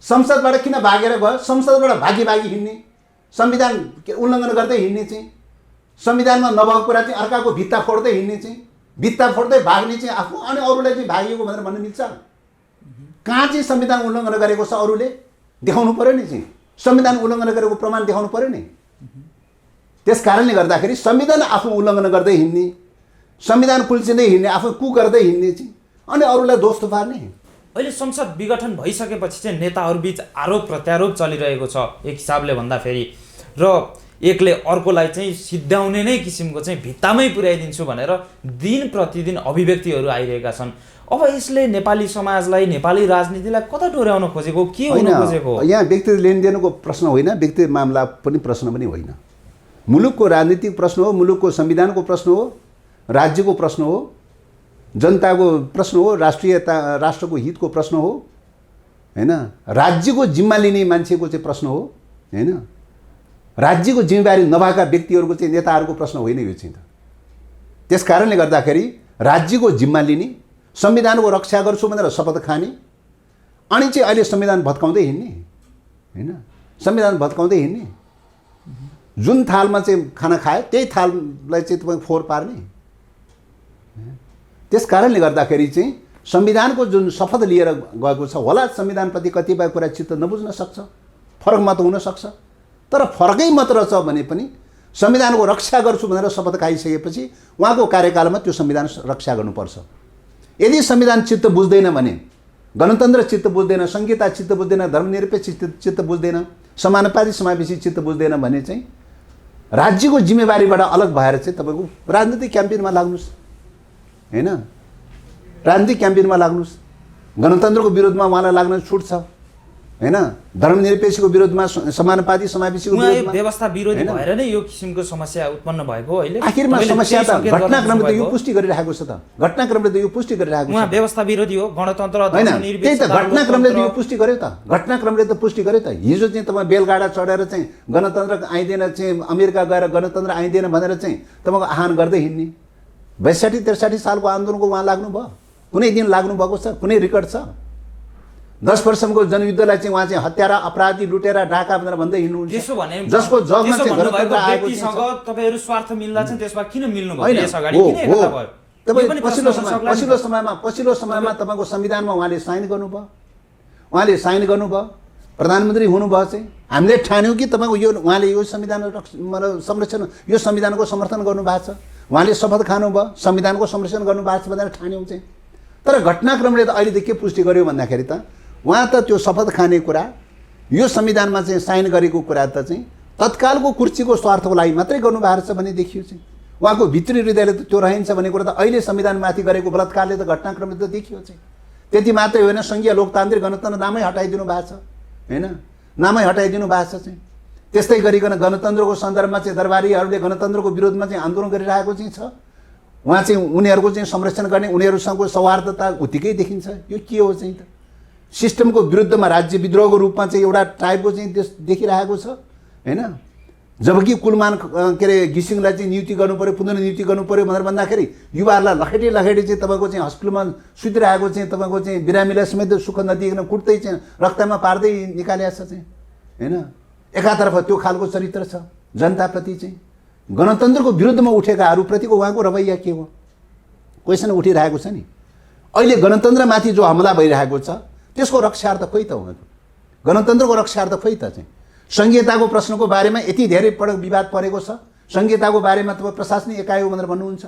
संसदबाट किन भागेर गयो? संसदबाट भागी हिँड्ने, संविधान उल्लङ्घन गर्दै हिँड्ने चाहिँ, संविधानमा नभएको कुरा चाहिँ अर्काको भित्ता फोड्दै हिँड्ने चाहिँ, भित्ता फोड्दै भाग्ने चाहिँ आफू अनि अरूलाई चाहिँ भागिएको भनेर भन्न मिल्छ? कहाँ चाहिँ संविधान उल्लङ्घन गरेको छ अरूले देखाउनु पर्यो नि चाहिँ। संविधान उल्लङ्घन गरेको प्रमाण देखाउनु पर्यो नि। त्यस कारणले गर्दाखेरि संविधान आफू उल्लङ्घन गर्दै हिँड्ने, संविधान कुल्चिँदै हिँड्ने, आफू कु गर्दै हिँड्ने चाहिँ अनि अरूलाई दोष थुपार्ने। अहिले संसद विघटन भइसकेपछि चाहिँ नेताहरूबीच आरोप प्रत्यारोप चलिरहेको छ एक हिसाबले भन्दाखेरि, र एकले अर्कोलाई चाहिँ सिद्ध्याउने नै किसिमको चाहिँ भित्तामै पुर्याइदिन्छु भनेर दिन प्रतिदिन अभिव्यक्तिहरू आइरहेका छन्। अब यसले नेपाली समाजलाई, नेपाली राजनीतिलाई कता डोर्याउन खोजेको, के हुन खोजेको? यहाँ व्यक्ति लेनदेनको प्रश्न होइन, व्यक्ति मामला पनि प्रश्न पनि होइन। मुलुकको राजनीतिक प्रश्न हो, मुलुकको संविधानको प्रश्न हो, राज्यको प्रश्न हो, जनताको प्रश्न हो, राष्ट्रको हितको प्रश्न हो हैन। राज्यको जिम्मा लिने मान्छेको चाहिँ प्रश्न हो हैन। राज्यको जिम्मेवारी नभएका व्यक्तिहरूको चाहिँ नेताहरूको प्रश्न होइन यो चाहिँ। त्यस कारणले गर्दाखेरि राज्यको जिम्मा लिने, संविधानको रक्षा गर्छु भनेर शपथ खाने, अनि चाहिँ अहिले संविधान भत्काउँदै हिँड्ने हैन। संविधान भत्काउँदै हिँड्ने, जुन थालमा चाहिँ खाना खायो त्यही थाललाई चाहिँ तपाईँ फोहोर पार्ने। त्यस कारणले गर्दाखेरि चाहिँ संविधानको जुन शपथ लिएर गएको छ, होला संविधानप्रति कतिपय कुरा चित्त नबुझ्न सक्छ, फरक मत हुन सक्छ, तर फरकै मत रहेछ भने पनि संविधानको रक्षा गर्छु भनेर शपथ खाइसकेपछि उहाँको कार्यकालमा त्यो संविधान रक्षा गर्नुपर्छ। यदि संविधान चित्त बुझ्दैन भने, गणतन्त्र चित्त बुझ्दैन, संहिता चित्त बुझ्दैन, धर्मनिरपेक्ष चित्त बुझ्दैन, समानुपातिक समावेशी चित्त बुझ्दैन भने चाहिँ राज्यको जिम्मेवारीबाट अलग भएर चाहिँ तपाईँको राजनीतिक क्याम्पेनमा लाग्नुहोस् हैन। राजनीतिक क्याम्पेनमा लाग्नुहोस्। गणतन्त्रको विरोधमा उहाँलाई लाग्न छुट छ हैन। धर्मनिरपेक्षको विरोधमा, समानुपातिक समावेशीको विरोधमा, व्यवस्था विरोधी भएर नै यो किसिमको समस्या उत्पन्न भएको अहिले। आखिरमा समस्या त घटनाक्रमले त यो पुष्टि गरिरहेको छ त। घटनाक्रमले त यो पुष्टि गरिरहेको छ। उहाँ व्यवस्था विरोधी हो, गणतन्त्र धर्मनिरपेक्ष, त्यही त घटनाक्रमले त यो पुष्टि गर्यो त। घटनाक्रमले त पुष्टि गर्यो त। हिजो चाहिँ तपाईँ बेलगाडा चढेर चाहिँ गणतन्त्र आइँदैन, चाहिँ अमेरिका गएर गणतन्त्र आइँदैन भनेर चाहिँ तपाईँको आह्वान गर्दै हिँड्ने। 62-63 सालको आन्दोलनको उहाँ लाग्नुभयो? कुनै दिन लाग्नु भएको छ? कुनै रेकर्ड छ? 10 वर्षको जनयुद्धलाई चाहिँ उहाँ चाहिँ हत्यारा, अपराधी, लुटेरा, डाका भनेर भन्दै हिँड्नुहुन्छ। त्यसो भने जसको जगमा चाहिँ गणतन्त्र आएको व्यक्तिसँग तपाईहरु स्वार्थ मिल्ला चाहिँ त्यसमा किन मिल्नु भयो? होइन, यस अगाडि किन एकता भयो? तपाईँ पछिल्लो समयमा तपाईँको संविधानमा उहाँले साइन गर्नुभयो। उहाँले साइन गर्नुभयो, प्रधानमन्त्री हुनुभयो चाहिँ हामीले ठान्यौँ कि तपाईँको यो उहाँले यो संविधान संरक्षण, यो संविधानको समर्थन गर्नुभएको छ, उहाँले शपथ खानुभयो, संविधानको संरक्षण गर्नुभएको छ भनेर ठान्यौँ चाहिँ। तर घटनाक्रमले त अहिले त के पुष्टि गर्यो भन्दाखेरि त उहाँ त त्यो शपथ खाने कुरा, यो संविधानमा चाहिँ साइन गरेको कुरा त चाहिँ तत्कालको कुर्सीको स्वार्थको लागि मात्रै गर्नुभएको छ भने देखियो चाहिँ। उहाँको भित्री हृदयले त त्यो रहन्छ भन्ने कुरा त अहिले संविधानमाथि गरेको बलात्कारले त घटनाक्रमले त देखियो चाहिँ। त्यति मात्रै होइन, सङ्घीय लोकतान्त्रिक गणतन्त्र नामै हटाइदिनु भएको छ हैन, नामै हटाइदिनु भएको छ चाहिँ। त्यस्तै गरिकन गणतन्त्रको सन्दर्भमा चाहिँ दरबारीहरूले गणतन्त्रको विरोधमा चाहिँ आन्दोलन गरिरहेको चाहिँ छ। उहाँ चाहिँ उनीहरूको चाहिँ संरक्षण गर्ने, उनीहरूसँगको सौहार्दता उत्तिकै देखिन्छ। यो के हो चाहिँ त? सिस्टमको विरुद्धमा राज्य विद्रोहको रूपमा चाहिँ एउटा टाइपको चाहिँ देश देखिरहेको छ हैन। जबकि कुलमान के अरे घिसिङलाई चाहिँ नियुक्ति गर्नु पर्यो, पुनर्नियुक्ति गर्नु पर्यो भनेर भन्दाखेरि युवाहरूलाई लखेटी लखेटी चाहिँ तपाईँको चाहिँ हस्पिटलमा सुतिरहेको चाहिँ तपाईँको चाहिँ बिरामीलाई समेत सुख नदिइकन कुट्दै चाहिँ रक्तमा पार्दै निकालेको छ चाहिँ हैन। एकातर्फ त्यो खालको चरित्र छ जनताप्रति चाहिँ। गणतन्त्रको विरुद्धमा उठेकाहरूप्रतिको उहाँको रवैया के हो? क्वेसन उठिरहेको छ नि। अहिले गणतन्त्रमाथि जो हमला भइरहेको छ त्यसको रक्षार्थ खोइ त उहाँको? गणतन्त्रको रक्षार्थ खोइ त चाहिँ? संहिताको प्रश्नको बारेमा यति धेरै पटक विवाद परेको छ। संहिताको बारेमा तपाईँ प्रशासनिक एकाइ हो भनेर भन्नुहुन्छ,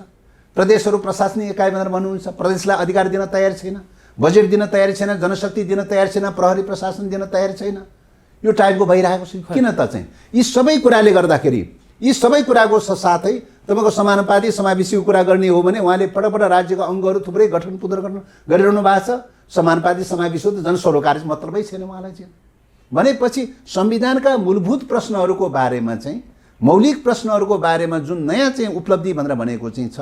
प्रदेशहरू प्रशासनिक एकाइ भनेर भन्नुहुन्छ, प्रदेशलाई अधिकार दिन तयार छैन, बजेट दिन तयार छैन, जनशक्ति दिन तयार छैन, प्रहरी प्रशासन दिन तयार छैन। यो टाइपको भइरहेको छ। किन त चाहिँ? यी सबै कुराले गर्दाखेरि, यी सबै कुराको साथै तपाईँको समानुपातिक समावेशीको कुरा गर्ने हो भने उहाँले पटक राज्यको अङ्गहरू थुप्रै गठन पुनर्गठन गरिरहनु भएको छ। समानुपातिक समावेशी त जनसरोकारी मतलबै छैन उहाँलाई चाहिँ। भनेपछि संविधानका मूलभूत प्रश्नहरूको बारेमा चाहिँ, मौलिक प्रश्नहरूको बारेमा जुन नयाँ चाहिँ उपलब्धि भनेर भनेको चाहिँ छ,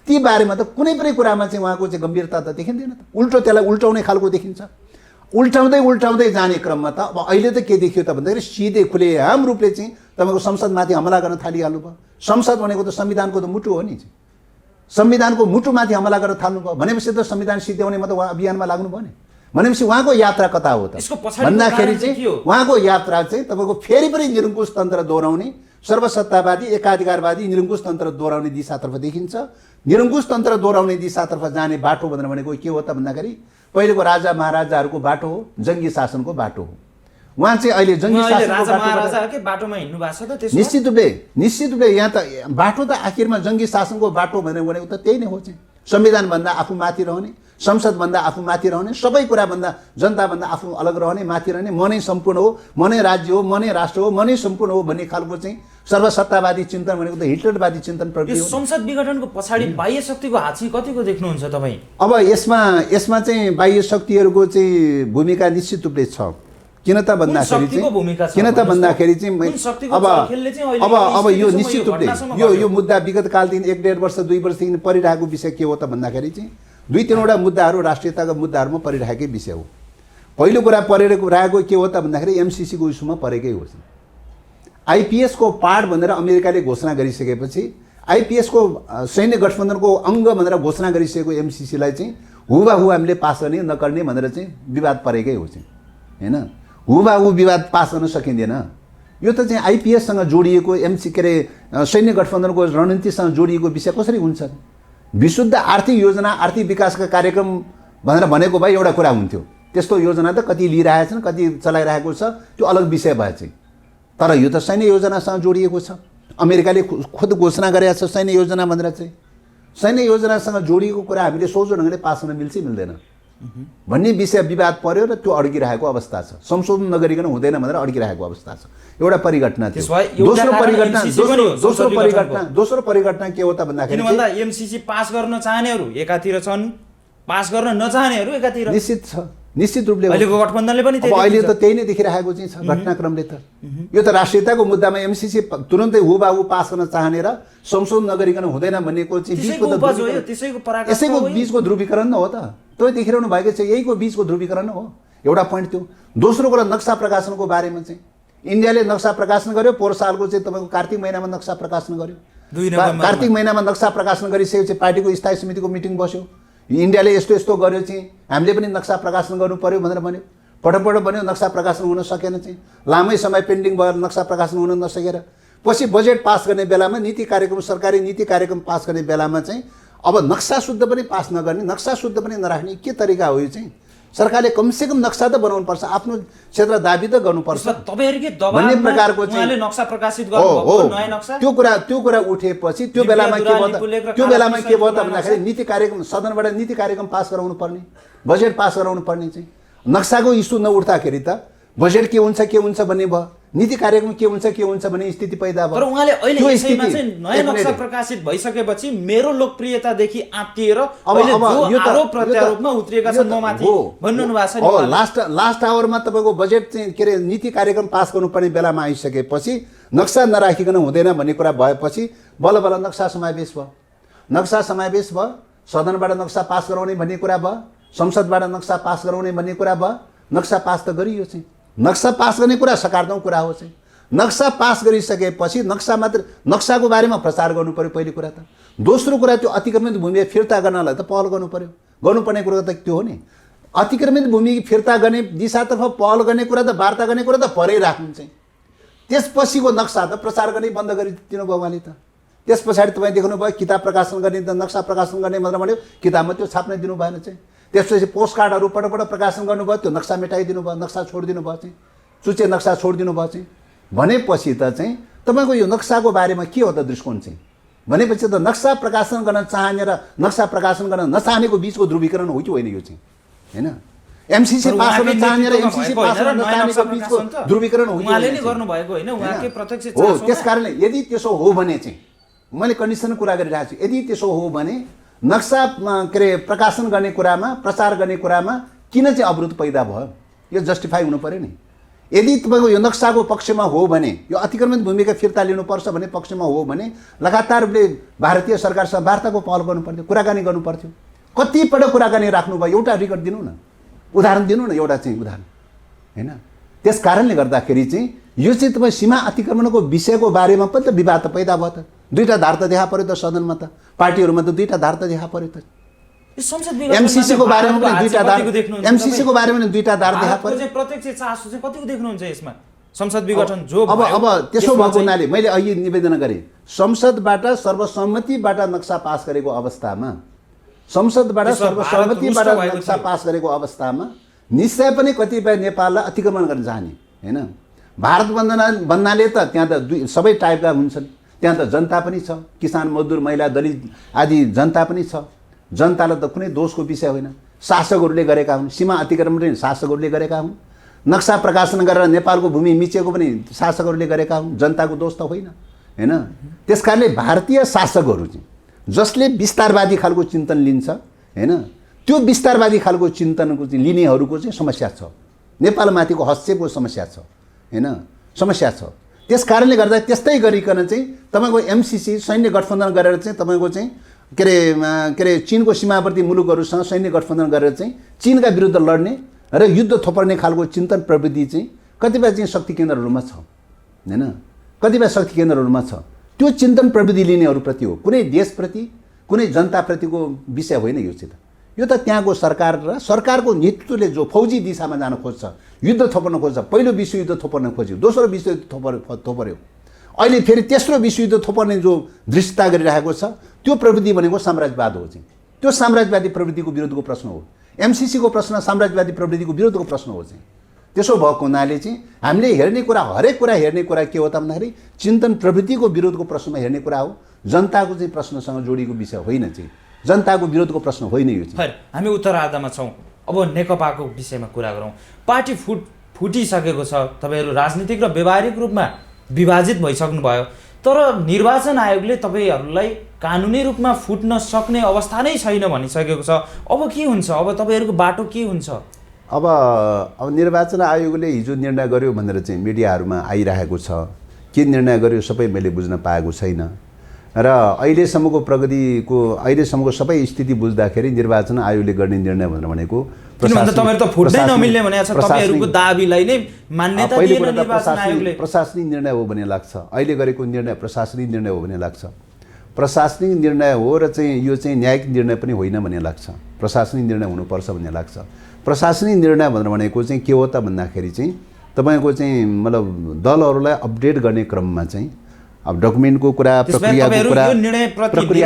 ती बारेमा त कुनै पनि कुरामा चाहिँ उहाँको चाहिँ गम्भीरता त देखिँदैन त। उल्टो त्यसलाई उल्टाउने खालको देखिन्छ। उल्टाउँदै जाने क्रममा त अब अहिले त के देखियो त भन्दाखेरि सिधै खुलेआम रूपले चाहिँ तपाईँको संसदमाथि हमला गर्न थालिहाल्नु भयो। संसद भनेको त संविधानको त मुटु हो नि। संविधानको मुटुमाथि हमला गर्न थाल्नुभयो भनेपछि त संविधान सिद्ध्याउनेमा त उहाँ अभियानमा लाग्नुभयो नि। भनेपछि उहाँको यात्रा कता हो त भन्दाखेरि चाहिँ उहाँको यात्रा चाहिँ तपाईँको फेरि पनि निरङ्कुश तन्त्र दोहोऱ्याउने, सर्वसत्तावादी एकाधिकारवादी निरङ्कुश तन्त्र दोहोऱ्याउने दिशातर्फ देखिन्छ। निरङ्कुश तन्त्र दोहोऱ्याउने दिशातर्फ जाने बाटो भनेर भनेको के हो त भन्दाखेरि पहिलेको राजा महाराजाहरूको बाटो हो, जङ्गी शासनको बाटो हो। उहाँ चाहिँ अहिले जङ्गी शासनको महाराजाकै बाटोमा हिँड्नु भएको छ त त्यसो निश्चित रूपले यहाँ त बाटो त आखिरमा जङ्गी शासनको बाटो भनेर भनेको त त्यही नै हो चाहिँ संविधानभन्दा आफू माथि रहने संसदभन्दा आफू माथि रहने सबै कुराभन्दा जनताभन्दा आफू अलग रहने माथि रहने म नै सम्पूर्ण हो म नै राज्य हो म नै राष्ट्र हो म नै सम्पूर्ण हो भन्ने खालको चाहिँ सर्वसत्तावादी चिन्तन भनेको त हिटलरवादी चिन्तन प्रक्रिया हो। संसद विघटनको पछाडि बाह्य शक्तिको हात चाहिँ कतिको देख्नुहुन्छ तपाईँ? अब यसमा चाहिँ बाह्य शक्तिहरूको चाहिँ भूमिका निश्चित रूपले छ। किन त भन्दाखेरि चाहिँ अब यो निश्चित रूपले यो मुद्दा विगत कालदेखि 1.5 वर्ष 2 वर्षदेखि परिरहेको विषय के हो त भन्दाखेरि चाहिँ 2-3वटा मुद्दाहरू राष्ट्रियताका मुद्दाहरूमा परिरहेकै विषय हो। पहिलो कुरा परिरहेको के हो त भन्दाखेरि एमसीसीको इस्युमा परेकै हो। आइपिएसको पार्ट भनेर अमेरिकाले घोषणा गरिसकेपछि आइपिएसको सैन्य गठबन्धनको अङ्ग भनेर घोषणा गरिसकेको एमसीसीलाई चाहिँ हुबाहु हामीले पास गर्ने नगर्ने भनेर चाहिँ विवाद परेकै हो चाहिँ हैन। हुबाहु विवाद पास गर्न सकिँदैन। यो त चाहिँ आइपिएससँग जोडिएको सैन्य गठबन्धनको रणनीतिसँग जोडिएको विषय कसरी हुन्छ? विशुद्ध आर्थिक योजना आर्थिक विकासका कार्यक्रम भनेर भनेको भए एउटा कुरा हुन्थ्यो। त्यस्तो योजना त कति लिइरहेछन् कति चलाइरहेको छ त्यो अलग विषय भए चाहिँ, तर यो त सैन्य योजनासँग जोडिएको छ। अमेरिकाले खुद घोषणा गरेको छ सैन्य योजना भनेर चाहिँ। सैन्य योजनासँग जोडिएको कुरा हामीले सोझो ढङ्गले पास गर्न मिल्छ मिल्दैन भन्ने विषय विवाद पर्यो र त्यो अड्किरहेको अवस्था छ। संशोधन नगरिकन हुँदैन भनेर अड्किरहेको अवस्था छ। एउटा परिघटना थियो। दोस्रो परिघटना के हो त भन्दाखेरि एमसीसी पास गर्न चाहनेहरू एकातिर छन्, पास गर्न नचाहनेहरू एकातिर। निश्चित रूपले अहिलेको गठबन्धनले पनि अहिले त त्यही नै देखिरहेको चाहिँ छ घटनाक्रमले त। यो त राष्ट्रियताको मुद्दामा एमसीसी तुरन्तै हुबाहु पास गर्न चाहने र संशोधन नगरिकन हुँदैन भन्नेको चाहिँ यसैको बीचको ध्रुवीकरण न हो त। त्यो देखिरहनु भएको छ, यहीको बीचको ध्रुवीकरण हो। एउटा पोइन्ट त्यो। दोस्रो कुरा नक्सा प्रकाशनको बारेमा चाहिँ इन्डियाले नक्सा प्रकाशन गर्यो। पोहोर सालको चाहिँ तपाईँको कार्तिक महिनामा नक्सा प्रकाशन गर्यो। कार्तिक महिनामा नक्सा प्रकाशन गरिसकेपछि पार्टीको स्थायी समितिको मिटिङ बस्यो। इन्डियाले यस्तो यस्तो गर्यो चाहिँ हामीले पनि नक्सा प्रकाशन गर्नु पर्यो भनेर भन्यो। पटक भन्यो, नक्सा प्रकाशन हुन सकेन चाहिँ। लामै समय पेन्डिङ भएर नक्सा प्रकाशन हुन नसकेर पछि बजेट पास गर्ने बेलामा नीति कार्यक्रम सरकारी नीति कार्यक्रम पास गर्ने बेलामा चाहिँ अब नक्सा शुद्ध पनि पास नगर्ने, नक्सा शुद्ध पनि नराख्ने के तरिका हो यो चाहिँ? सरकारले कमसेकम नक्सा त बनाउनु पर्छ, आफ्नो क्षेत्र दाबी त गर्नुपर्छ भन्ने प्रकारको चाहिँ नक्सा प्रकाशित गर्नुभएको नयाँ नक्सा। त्यो कुरा उठेपछि त्यो बेलामा के भयो त भन्दाखेरि नीति कार्यक्रम सदनबाट नीति कार्यक्रम पास गराउनु पर्ने, बजेट पास गराउनु पर्ने चाहिँ। नक्साको इस्यु नउठ्दाखेरि त बजेट के हुन्छ भन्ने भयो, नीति कार्यक्रम के हुन्छ भन्ने स्थिति पैदा भयो। तर उहाँले अहिले यसैमा चाहिँ नयाँ नक्सा प्रकाशित भइसकेपछि मेरो लोकप्रियतादेखि आत्तिएर अहिले जो आरोप प्रत्यारोपमा उत्रिएका छन् ममाथि भन्नु भएको छ नि। लास्ट आवरमा तपाईँको बजेट चाहिँ के अरे नीति कार्यक्रम पास गर्नुपर्ने बेलामा आइसकेपछि नक्सा नराखिकन हुँदैन भन्ने कुरा भएपछि बल्ल बल्ल नक्सा समावेश भयो। सदनबाट नक्सा पास गराउने भन्ने कुरा भयो, संसदबाट नक्सा पास गराउने भन्ने कुरा भयो। नक्सा पास त गरियो चाहिँ। नक्सा पास गर्ने कुरा सकारात्मक कुरा हो चाहिँ। नक्सा पास गरिसकेपछि नक्साको बारेमा प्रचार गर्नु पर्यो पहिलो कुरा त। दोस्रो कुरा त्यो अतिक्रमित भूमि फिर्ता गर्नलाई त पहल गर्नु पर्यो। गर्नुपर्ने कुरा त त्यो हो नि। अतिक्रमित भूमि फिर्ता गर्ने दिशातर्फ पहल गर्ने कुरा त वार्ता गर्ने कुरा त परै राख्नु चाहिँ। त्यसपछिको नक्सा त प्रचार गर्ने बन्द गरिदिनु भयो उहाँले त। त्यस पछाडि तपाईँ देख्नुभयो किताब प्रकाशन गर्ने त नक्सा प्रकाशन गर्ने मात्र भन्यो, किताबमा त्यो छाप्नै दिनु भएन चाहिँ। त्यसपछि पोस्ट कार्डहरू पटक प्रकाशन गर्नुभयो, त्यो नक्सा मेटाइदिनु भयो, नक्सा छोडिदिनु भयो चाहिँ, चुचे नक्सा छोडिदिनु भयो चाहिँ। भनेपछि त चाहिँ तपाईँको यो नक्साको बारेमा के हो त दृष्टिकोण चाहिँ? भनेपछि त नक्सा प्रकाशन गर्न चाहने र नक्सा प्रकाशन गर्न नचाहनेको बिचको ध्रुवीकरण हो कि होइन यो चाहिँ? होइन, एमसीसी पास गर्न चाहने र एमसीसी पास गर्न नचाहनेको बिचको ध्रुवीकरण हो कि? हो। त्यसकारणले यदि त्यसो हो भने चाहिँ मैले कन्डिसन कुरा गरिरहेको छु, यदि त्यसो हो भने नक्सा के अरे प्रकाशन गर्ने कुरामा प्रचार गर्ने कुरामा किन चाहिँ अवरोध पैदा भयो? यो जस्टिफाई हुनु पर्यो नि। यदि तपाईँको यो नक्साको पक्षमा हो भने, यो अतिक्रमित भूमिका फिर्ता लिनुपर्छ भन्ने पक्षमा हो भने लगातार रूपले भारतीय सरकारसँग वार्ताको पहल गर्नु पर्थ्यो, कुराकानी गर्नु पर्थ्यो। कतिपल्ट कुराकानी राख्नुभयो, एउटा रिकर्ड दिनु न, उदाहरण दिनु न, एउटा चाहिँ उदाहरण होइन। त्यस कारणले गर्दाखेरि चाहिँ यो चाहिँ तपाईँ सीमा अतिक्रमणको विषयको बारेमा पनि त विवाद त पैदा भयो त। दुईटा धार त देखा पर्यो त सदनमा त, पार्टीहरूमा त दुईटा धार त देखा पर्यो त। एमसीसीको बारेमा पनि दुईटा धार, एमसीसीको बारेमा पनि दुईटा धार देखा पर्यो। प्रत्यक्ष चासो चाहिँ कतिको देख्नुहुन्छ यसमा? संसद विघटन जो अब त्यसो भएको हुनाले मैले अघि निवेदन गरेँ, संसदबाट सर्वसम्मतिबाट नक्सा पास गरेको अवस्थामा, संसदबाट सर्वसम्मतिबाट नक्सा पास गरेको अवस्थामा निश्चय पनि कतिपय नेपाललाई अतिक्रमण गर्न चाहने, हैन। भारत भन्नाले त त्यहाँ त सबै टाइपका हुन्छन्। त्यहाँ त जनता पनि छ, किसान मजदुर महिला दलित आदि जनता पनि छ। जनतालाई त कुनै दोषको विषय होइन, शासकहरूले गरेका हुन्। सीमा अतिक्रमण पनि शासकहरूले गरेका हुन्। नक्सा प्रकाशन गरेर नेपालको भूमि मिचेको पनि शासकहरूले गरेका हुन्, जनताको दोष त होइन हैन। त्यसकारणले भारतीय शासकहरू चाहिँ जसले विस्तारवादी खालको चिन्तन लिन्छ हैन, त्यो विस्तारवादी खालको चिन्तनको चाहिँ लिनेहरूको चाहिँ समस्या छ। नेपालमाथिको हस्तक्षेपको समस्या छ हैन, समस्या छ। त्यस कारणले गर्दा त्यस्तै गरिकन चाहिँ तपाईँको एमसिसी सैन्य गठबन्धन गरेर चाहिँ तपाईँको चाहिँ के अरे चीनको सीमावर्ती मुलुकहरूसँग सैन्य गठबन्धन गरेर चाहिँ चीनका विरुद्ध लड्ने र युद्ध थोपर्ने खालको चिन्तन प्रवृत्ति चाहिँ कतिपय चाहिँ शक्ति केन्द्रहरूमा छ हैन, कतिपय शक्ति केन्द्रहरूमा छ। त्यो चिन्तन प्रविधि लिनेहरूप्रति हो, कुनै देशप्रति कुनै जनताप्रतिको विषय होइन यो चाहिँ। यो त त्यहाँको सरकार र सरकारको नेतृत्वले जो फौजी दिशामा जान खोज्छ, युद्ध थोपर्न खोज्छ, पहिलो विश्वयुद्ध थोपर्न खोज्यो, दोस्रो विश्वयुद्ध थोपर्यो, अहिले फेरि तेस्रो विश्वयुद्ध थोपर्ने जो दृष्टता गरिरहेको छ, त्यो प्रवृत्ति भनेको साम्राज्यवाद हो चाहिँ। त्यो साम्राज्यवादी प्रवृत्तिको विरुद्धको प्रश्न हो। एमसिसीको प्रश्न साम्राज्यवादी प्रवृत्तिको विरुद्धको प्रश्न हो चाहिँ। त्यसो भएको हुनाले चाहिँ हामीले हेर्ने कुरा, हरेक कुरा हेर्ने कुरा के हो त भन्दाखेरि चिन्तन प्रवृत्तिको विरोधको प्रश्नमा हेर्ने कुरा हो, जनताको चाहिँ प्रश्नसँग जोडिएको विषय होइन चाहिँ, जनताको विरोधको प्रश्न होइन यो चाहिँ। हामी उत्तरार्धमा छौँ, अब नेकपाको विषयमा कुरा गरौँ। पार्टी फुटिसकेको छ, तपाईँहरू राजनीतिक र व्यावहारिक रूपमा विभाजित भइसक्नुभयो, तर निर्वाचन आयोगले तपाईँहरूलाई कानुनी रूपमा फुट्न सक्ने अवस्था नै छैन भनिसकेको छ। अब के हुन्छ, अब तपाईँहरूको बाटो के हुन्छ? अब निर्वाचन आयोगले हिजो निर्णय गर्यो भनेर चाहिँ मिडियाहरूमा आइरहेको छ, के निर्णय गर्यो सबै मैले बुझ्न पाएको छैन। र अहिलेसम्मको प्रगतिको अहिलेसम्मको सबै स्थिति बुझ्दाखेरि निर्वाचन आयोगले गर्ने निर्णय भनेको प्रशासनिक निर्णय हो भन्ने लाग्छ। अहिले गरेको निर्णय प्रशासनिक निर्णय हो भन्ने लाग्छ। प्रशासनिक निर्णय हो र चाहिँ यो चाहिँ न्यायिक निर्णय पनि होइन भन्ने लाग्छ। प्रशासनिक निर्णय हुनुपर्छ भन्ने लाग्छ। प्रशासनिक निर्णय भनेको चाहिँ के हो त भन्दाखेरि चाहिँ तपाईँको चाहिँ मतलब दलहरूलाई अपडेट गर्ने क्रममा चाहिँ अब डकुमेन्टको कुरा, प्रक्रियाको कुरा,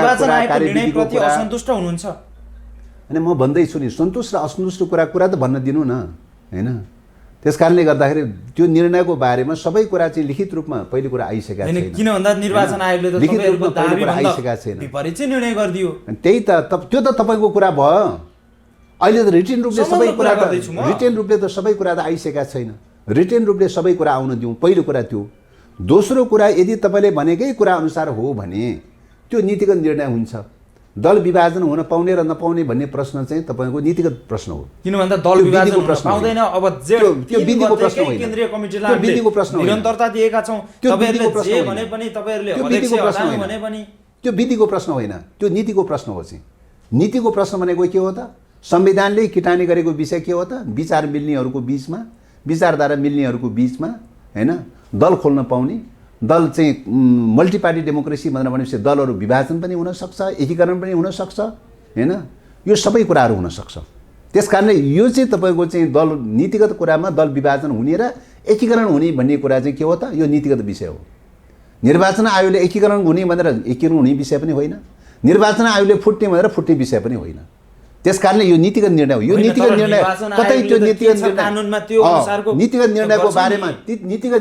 असन्तुष्ट हुनुहुन्छ? अनि म भन्दैछु नि, सन्तुष्ट र असन्तुष्ट कुरा त भन्न दिनु न हैन। त्यस कारणले गर्दाखेरि त्यो निर्णयको बारेमा सबै कुरा चाहिँ लिखित रूपमा पहिलो कुरा आइसकेको छैन। किन भन्दा निर्वाचन आयोगले त लिखित रूपमा पहिलो कुरा आइसकेको छैन, विपरीत चाहिँ निर्णय गरिदियो। त्यही त त्यो त तपाईँको कुरा भयो। अहिले त रिटेन रूपले सबै कुरा त आइसकेका छैन। रिटेन रूपले सबै कुरा आउन दिउँ, पहिलो कुरा त्यो। दोस्रो कुरा, यदि तपाईँले भनेकै कुरा अनुसार हो भने त्यो नीतिगत निर्णय हुन्छ। दल विभाजन हुन पाउने र नपाउने भन्ने प्रश्न चाहिँ तपाईँको नीतिगत प्रश्न हो। किन भन्दा दल विभाजन पाउँदैन। अब त्यो विधिको प्रश्न होइन, केन्द्रीय कमिटीलाई त्यो विधिको प्रश्न होइन, निरन्तरता दिएका छौँ, तपाईँहरूले जे भने पनि तपाईँहरूले त्यो विधिको प्रश्न होइन, त्यो नीतिको प्रश्न हो चाहिँ। नीतिको प्रश्न भनेको के हो त? संविधानले किटानी गरेको विषय के हो त? विचार मिल्नेहरूको बिचमा, विचारधारा मिल्नेहरूको बिचमा हैन दल खोल्न पाउने, दल चाहिँ मल्टी पार्टी डेमोक्रेसी भनेपछि दलहरू विभाजन पनि हुनसक्छ, एकीकरण पनि हुनसक्छ हैन। यो सबै कुराहरू हुनसक्छ। त्यस कारणले यो चाहिँ तपाईँको चाहिँ दल नीतिगत कुरामा दल विभाजन हुने र एकीकरण हुने भन्ने कुरा चाहिँ के हो त? यो नीतिगत विषय हो। निर्वाचन आयोगले एकीकरण हुने भनेर एकीकरण हुने विषय पनि होइन, निर्वाचन आयोगले फुट्ने भनेर फुट्ने विषय पनि होइन। त्यस कारणले यो नीतिगत निर्णय हो। यो नीतिगत निर्णय कतै त्यो नीतिगत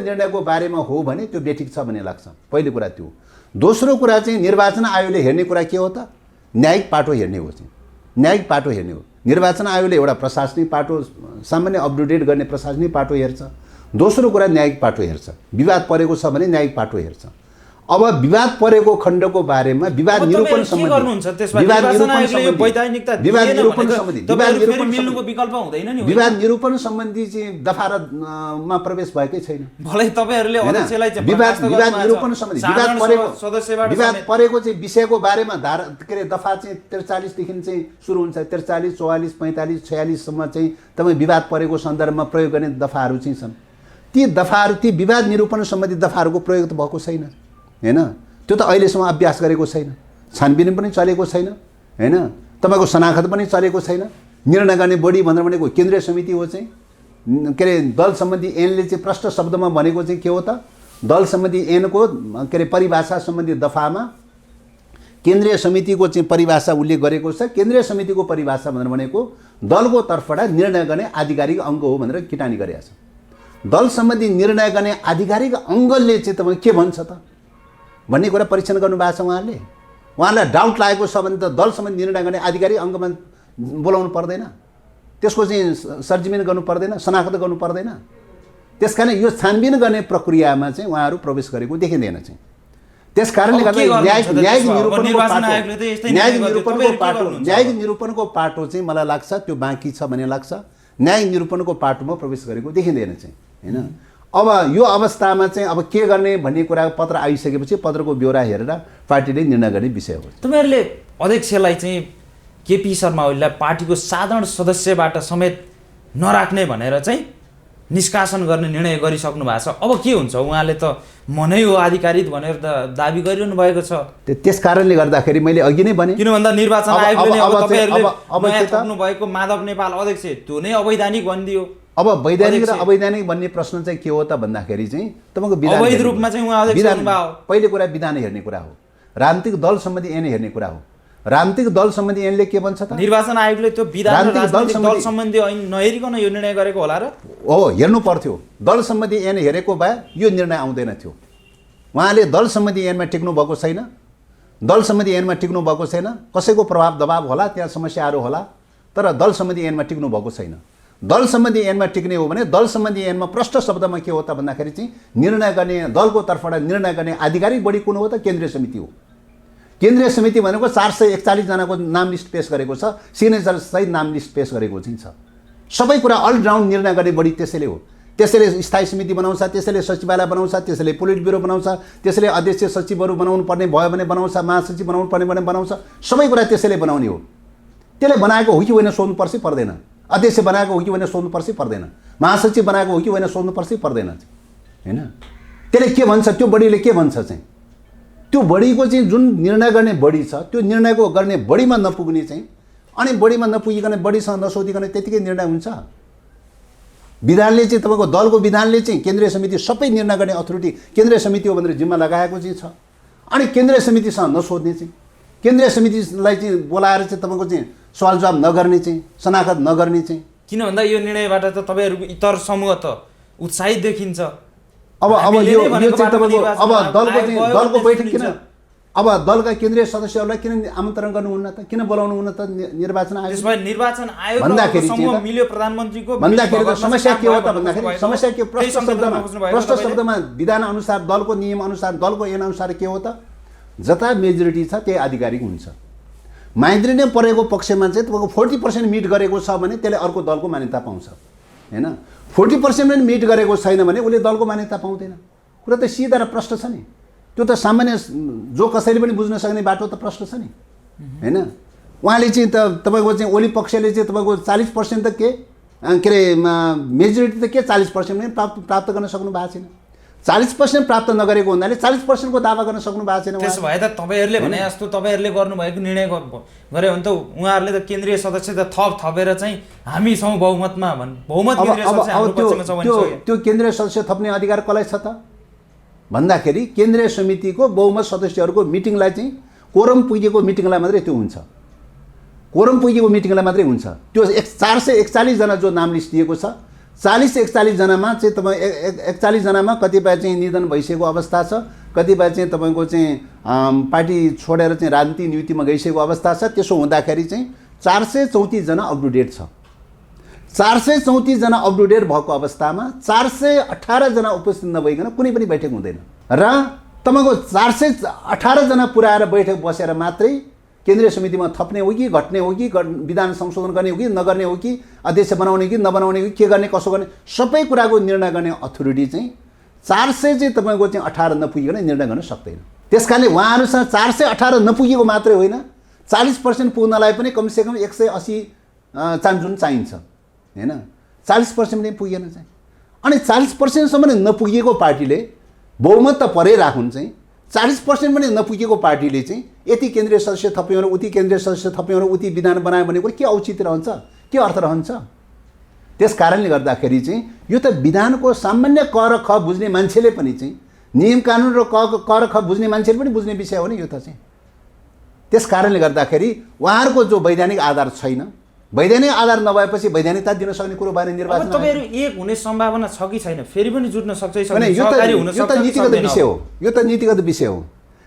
निर्णयको बारेमा हो भने त्यो बेठिक छ भन्ने लाग्छ, पहिलो कुरा त्यो। दोस्रो कुरा चाहिँ निर्वाचन आयोगले हेर्ने कुरा के हो त? न्यायिक पाटो हेर्ने हो चाहिँ, न्यायिक पाटो हेर्ने हो। निर्वाचन आयोगले एउटा प्रशासनिक पाटो, सामान्य अपडेट गर्ने प्रशासनिक पाटो हेर्छ। दोस्रो कुरा न्यायिक पाटो हेर्छ। विवाद परेको छ भने न्यायिक पाटो हेर्छ। अब विवाद परेको खण्डको बारेमा विवाद निरूपण सम्बन्धी चाहिँ दफा मा प्रवेश भएकै छैन। विवाद परेको चाहिँ विषयको बारेमा दफा चाहिँ 43 देखि चाहिँ सुरु हुन्छ। 43, 44, 45, 46 सम्म चाहिँ तपाईँ विवाद परेको सन्दर्भमा प्रयोग गर्ने दफाहरू चाहिँ छन्। ती दफाहरू, ती विवाद निरूपण सम्बन्धी दफाहरूको प्रयोग त भएको छैन हैन। त्यो त अहिलेसम्म अभ्यास गरेको छैन, छानबिन पनि चलेको छैन हैन, तपाईँको शनाखत पनि चलेको छैन। निर्णय गर्ने बढी भनेको केन्द्रीय समिति हो चाहिँ के अरे दल सम्बन्धी ऐनले चाहिँ प्रष्ट शब्दमा भनेको चाहिँ के हो त? दल सम्बन्धी ऐनको के अरे परिभाषा सम्बन्धी दफामा केन्द्रीय समितिको चाहिँ परिभाषा उल्लेख गरेको छ। केन्द्रीय समितिको परिभाषा भनेको दलको तर्फबाट निर्णय गर्ने आधिकारिक अङ्ग हो भनेर किटानी गरेको छ। दल सम्बन्धी निर्णय गर्ने आधिकारिक अङ्गले चाहिँ तपाईँ के भन्छ त भन्ने कुरा परीक्षण गर्नुभएको छ उहाँले। उहाँलाई डाउट लागेको छ भने त दल सम्बन्धी निर्णय गर्ने आधिकारिक अङ्गमा बोलाउनु पर्दैन, त्यसको चाहिँ सर्जिमेन गर्नु पर्दैन, शनाख्त गर्नु पर्दैन। त्यस कारण यो छानबिन गर्ने प्रक्रियामा चाहिँ उहाँहरू प्रवेश गरेको देखिँदैन चाहिँ। त्यस कारणले गर्दा न्यायिक निरूपणको पाटो चाहिँ मलाई लाग्छ त्यो बाँकी छ भन्ने लाग्छ। न्यायिक निरूपणको पाटोमा प्रवेश गरेको देखिँदैन चाहिँ, होइन। अब यो अवस्थामा चाहिँ अब के गर्ने भन्ने कुरा पत्र आइसकेपछि पत्रको ब्यौरा हेरेर पार्टीले निर्णय गर्ने विषय हो। तपाईँहरूले अध्यक्षलाई चाहिँ केपी शर्मा ओलीलाई पार्टीको साधारण सदस्यबाट समेत नराख्ने भनेर चाहिँ निष्कासन गर्ने निर्णय गरिसक्नु भएको छ। अब के हुन्छ? उहाँले त मनै हो आधिकारिक भनेर त दाबी गरिरहनु भएको छ। त्यस कारणले गर्दाखेरि मैले अघि नै भने, किन भन्दा निर्वाचन आयोगले अब तपाईहरुले नयाँ थप्नु भएको माधव नेपाल अध्यक्ष त्यो नै अवैधानिक भनिदियो। अब वैधानिक र अवैधानिक भन्ने प्रश्न चाहिँ के हो त भन्दाखेरि चाहिँ तपाईको विधान अवैध रूपमा चाहिँ उहाँ अध्यक्ष हुनुभयो। पहिले कुरा विधान हेर्ने कुरा हो, राजनीतिक दल सम्बन्धी ऐन हेर्ने कुरा हो। राजनीतिक दल सम्बन्धी ऐनले के भन्छ त? निर्वाचन आयोगले त्यो विधान राजनीतिक दल सम्बन्धी ऐन नहेरिकन यो निर्णय गरेको होला र? हो, हेर्नु पर्थ्यो। दल सम्बन्धी ऐन हेरेको भए यो निर्णय आउँदैन थियो। उहाँले दल सम्बन्धी ऐनमा टिक्नु भएको छैन, दल सम्बन्धी ऐनमा टिक्नु भएको छैन। कसैको प्रभाव दबाव होला, त्यहाँ समस्याहरू होला, तर दल सम्बन्धी ऐनमा टिक्नु भएको छैन। दल सम्बन्धी ऐनमा टिक्ने हो भने दल सम्बन्धी ऐनमा प्रष्ट शब्दमा के हो त भन्दाखेरि चाहिँ निर्णय गर्ने दलको तर्फबाट निर्णय गर्ने आधिकारिक बढी कुन हो त? केन्द्रीय समिति हो। केन्द्रीय समिति भनेको 441 जनाको नाम लिस्ट पेश गरेको छ, सिग्नेचर सहित नाम लिस्ट पेश गरेको चाहिँ छ। सबै कुरा अलराउन्ड निर्णय गर्ने बढी त्यसैले हो। त्यसैले स्थायी समिति बनाउँछ, त्यसैले सचिवालय बनाउँछ, त्यसैले पोलिट ब्युरो बनाउँछ, त्यसैले अध्यक्ष सचिवहरू बनाउनु पर्ने भयो भने बनाउँछ, महासचिव बनाउनु पर्ने भने बनाउँछ। सबै कुरा त्यसैले बनाउने हो। त्यसले बनाएको हो कि होइन सोध्नुपर्छ पर्दैन। अध्यक्ष बनाएको हो कि होइन सोध्नुपर्छ पर्दैन। महासचिव बनाएको हो कि होइन सोध्नुपर्छ पर्दैन, होइन। त्यसले के भन्छ, त्यो बढीले के भन्छ चाहिँ, त्यो बढीको चाहिँ जुन निर्णय गर्ने बढी छ त्यो निर्णयको गर्ने बढीमा नपुग्ने चाहिँ, अनि बढीमा नपुगिकन बढीसँग नसोधिकन त्यतिकै निर्णय हुन्छ। विधानले चाहिँ तपाईँको दलको विधानले चाहिँ केन्द्रीय समिति सबै निर्णय गर्ने अथोरिटी केन्द्रीय समिति हो भनेर जिम्मा लगाएको चाहिँ छ। अनि केन्द्रीय समितिसँग नसोध्ने चाहिँ, केन्द्रीय समितिलाई चाहिँ बोलाएर चाहिँ तपाईँको चाहिँ सवाल जवाब नगर्ने चाहिँ, शनाखत नगर्ने चाहिँ। किन भन्दा यो निर्णयबाट त तपाईँहरूको इतर समूह त उत्साहित देखिन्छ। अब यो चाहिँ तपाईँको अब दलको बैठक किन, अब दलका केन्द्रीय सदस्यहरूलाई किन आमन्त्रण गर्नुहुन्न त, किन बोलाउनुहुन्न त निर्वाचन आयोग? त्यसमा निर्वाचन आयोग समूह मिल्यो प्रधानमन्त्रीको भन्दाखेरि त समस्या के हो त भन्दाखेरि समस्या के प्रष्ट शब्दमा विधान अनुसार दलको नियम अनुसार दलको ऐन अनुसार के हो त? जता मेजोरिटी छ त्यही आधिकारिक हुन्छ। माइन्द्री नै परेको पक्षमा चाहिँ तपाईँको 40% मिट गरेको छ भने त्यसले अर्को दलको मान्यता पाउँछ, होइन। 40% पनि मिट गरेको छैन भने उसले दलको मान्यता पाउँदैन। कुरा त सिधा र प्रष्ट छ नि। त्यो त सामान्य जो कसैले पनि बुझ्न सक्ने बाटो त प्रष्ट छ नि, होइन। उहाँले चाहिँ तपाईँको चाहिँ ओली पक्षले चाहिँ तपाईँको 40% त के अरे मेजोरिटी त के 40% पनि प्राप्त गर्न सक्नु भएको छैन। 40% प्राप्त नगरेको हुनाले 40% को दावा गर्न सक्नु भएको छैन। त्यसो भए त तपाईँहरूले भने जस्तो तपाईँहरूले गर्नुभएको निर्णय गरे भने त उहाँहरूले त केन्द्रीय सदस्य त थपेर चाहिँ हामी छौँ बहुमतमा बहुमत केन्द्रीय सदस्य हाम्रो पक्षमा छ भने त्यो केन्द्रीय सदस्य थप्ने अधिकार कसलाई छ त भन्दाखेरि केन्द्रीय समितिको बहुमत सदस्यहरूको मिटिङलाई चाहिँ कोरम पुगेको मिटिङलाई मात्रै त्यो हुन्छ। कोरम पुगेको मिटिङलाई मात्रै हुन्छ। त्यो 441 जना जो नाम लिस्ट दिएको छ 40-41 जनामा चाहिँ तपाईँ 41 जनामा कतिपय चाहिँ निधन भइसकेको अवस्था छ, कतिपय चाहिँ तपाईँको चाहिँ पार्टी छोडेर चाहिँ राजनीतिक नियुक्तिमा गइसकेको अवस्था छ। त्यसो हुँदाखेरि चाहिँ 434 जना अप टु डेट छ। 434 जना अप टु डेट भएको अवस्थामा 418 जना उपस्थित नभइकन कुनै पनि बैठक हुँदैन र तपाईँको 418 जना पुऱ्याएर बैठक बसेर मात्रै केन्द्रीय समितिमा थप्ने हो कि घट्ने हो कि विधान संशोधन गर्ने हो कि नगर्ने हो कि अध्यक्ष बनाउने कि नबनाउने हो कि के गर्ने कसो गर्ने सबै कुराको निर्णय गर्ने अथोरिटी चाहिँ 400 चाहिँ तपाईँको चाहिँ 18 नपुगिकन निर्णय गर्न सक्दैन। त्यसकारणले उहाँहरूसँग 418 नपुगेको मात्रै होइन 40% पुग्नलाई पनि कमसेकम 180 चान्जुन चाहिन्छ, होइन। 40% पनि पुगेन चाहिँ। अनि 40% सम्म नपुगेको पार्टीले बहुमत त परै राखुन् चाहिँ 40% पनि नपुगेको पार्टीले चाहिँ यति केन्द्रीय सदस्य थप्यो र उति केन्द्रीय सदस्य थप्यो र उति विधान बनायो भने के औचित्य रहन्छ, के अर्थ रहन्छ? त्यस कारणले गर्दाखेरि चाहिँ यो त विधानको सामान्य क र ख बुझ्ने मान्छेले पनि चाहिँ नियम कानुन र क र ख बुझ्ने मान्छेले पनि बुझ्ने विषय हो नि यो त चाहिँ। त्यस कारणले गर्दाखेरि उहाँहरूको जो वैधानिक आधार छैन वैधानिक आधार नभएपछि वैधानिकता दिन सक्ने कुरो बारे निर्वाचन तपाईँहरू एक हुने सम्भावना छ कि छैन? फेरि पनि जुट्न सक्छ कि होइन, सहकारी हुन सक्छ कि नीतिगत सक्दैन? विषय हो। यो त नीतिगत विषय हो।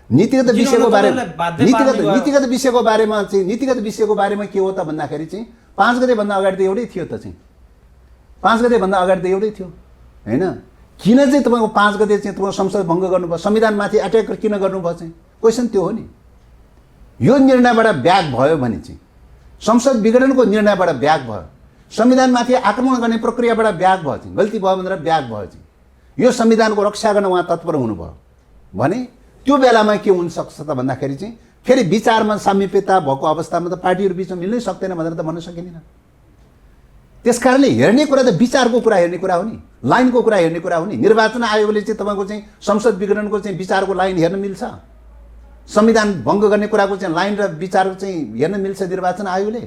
नीतिगत विषयको बारेमा नीतिगत विषयको बारेमा चाहिँ नीतिगत विषयको बारेमा के हो त भन्दाखेरि चाहिँ 5 गतेभन्दा अगाडि त एउटै थियो त चाहिँ 5 गतेभन्दा अगाडि त एउटै थियो हैन। किन चाहिँ तपाईँको 5 गते चाहिँ तपाईँ संसद भङ्ग गर्नुभयो, संविधानमाथि अट्याक किन गर्नुभयो चाहिँ क्वेसन त्यो हो नि। यो निर्णयबाट ब्याक भयो भने चाहिँ संसद विघटनको निर्णयबाट ब्याक भयो, संविधानमाथि आक्रमण गर्ने प्रक्रियाबाट ब्याक भयो चाहिँ गल्ती भयो भनेर ब्याक भयो चाहिँ यो संविधानको रक्षा गर्न उहाँ तत्पर हुनुभयो भने त्यो बेलामा के हुनसक्छ त भन्दाखेरि चाहिँ फेरि विचारमा सामिप्यता भएको अवस्थामा त पार्टीहरू बिचमा मिल्नै सक्दैन भनेर त भन्न सकिँदैन। त्यसकारणले हेर्ने कुरा त विचारको कुरा हेर्ने कुरा हो नि, लाइनको कुरा हेर्ने कुरा हो नि। निर्वाचन आयोगले चाहिँ तपाईँको चाहिँ संसद विघटनको चाहिँ विचारको लाइन हेर्न मिल्छ, संविधान भङ्ग गर्ने कुराको चाहिँ लाइन र विचार चाहिँ हेर्न मिल्छ निर्वाचन आयोगले?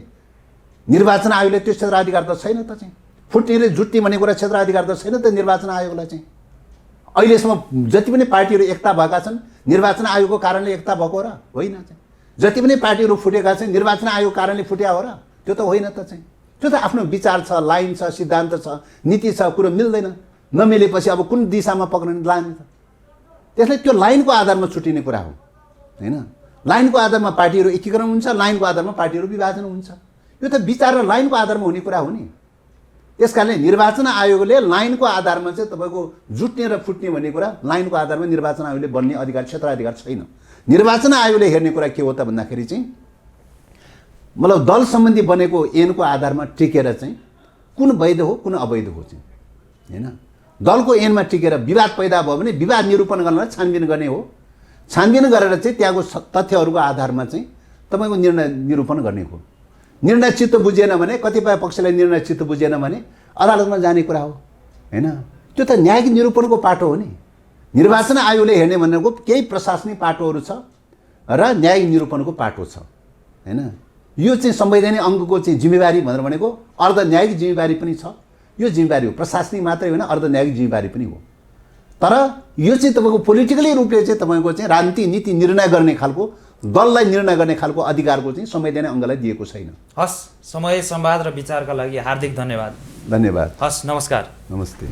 निर्वाचन आयोगले त्यो क्षेत्राधिकार त छैन त चाहिँ। फुट्ने र जुट्ने भन्ने कुरा क्षेत्राधिकार त छैन त निर्वाचन आयोगलाई चाहिँ। अहिलेसम्म जति पनि पार्टीहरू एकता भएका छन् निर्वाचन आयोगको कारणले एकता भएको हो र होइन चाहिँ? जति पनि पार्टीहरू फुटेका छन् निर्वाचन आयोग कारणले फुट्या हो र? त्यो त होइन त चाहिँ। त्यो त आफ्नो विचार छ, लाइन छ, सिद्धान्त छ, नीति छ, कुरो मिल्दैन। नमिलेपछि अब कुन दिशामा पक्रिने लाने त? त्यसले त्यो लाइनको आधारमा छुटिने कुरा हो हैन। लाइनको आधारमा पार्टीहरू एकीकरण हुन्छ, लाइनको आधारमा पार्टीहरू विभाजन हुन्छ। यो त विचार र लाइनको आधारमा हुने कुरा हो नि। त्यसकारणले निर्वाचन आयोगले लाइनको आधारमा चाहिँ तपाईँको जुट्ने र फुट्ने भन्ने कुरा लाइनको आधारमा निर्वाचन आयोगले बन्ने अधिकार क्षेत्राधिकार छैन। निर्वाचन आयोगले हेर्ने कुरा के हो त भन्दाखेरि चाहिँ मतलब दल सम्बन्धी बनेको ऐनको आधारमा टिकेर चाहिँ कुन वैध हो कुन अवैध हो चाहिँ हैन। दलको ऐनमा टिकेर विवाद पैदा भयो भने विवाद निरूपण गर्न छानबिन गर्ने हो। छानबिन गरेर चाहिँ त्यहाँको तथ्यहरूको आधारमा चाहिँ तपाईँको निर्णय निरूपण गर्ने हो। निर्णय चित्त बुझेन भने, कतिपय पक्षलाई निर्णय चित्त बुझेन भने अदालतमा जाने कुरा हो हैन। त्यो त न्यायिक निरूपणको पाटो हो नि। निर्वाचन आयोगले हेर्ने भनेको केही प्रशासनिक पाटोहरू छ र न्यायिक निरूपणको पाटो छ हैन। यो चाहिँ संवैधानिक अङ्गको चाहिँ जिम्मेवारी भनेर भनेको अर्ध न्यायिक जिम्मेवारी पनि छ। यो जिम्मेवारी हो, प्रशासनिक मात्रै होइन अर्ध न्यायिक जिम्मेवारी पनि हो। तर यो चाहिँ तपाईँको पोलिटिकली रूपले चाहिँ तपाईँको चाहिँ राजनीतिक नीति निर्णय गर्ने खालको, दललाई निर्णय गर्ने खालको अधिकारको चाहिँ संवैधानिक अङ्गलाई दिएको छैन। हस्, समय, संवाद र विचारका लागि हार्दिक धन्यवाद। धन्यवाद। हस्, नमस्कार। नमस्ते।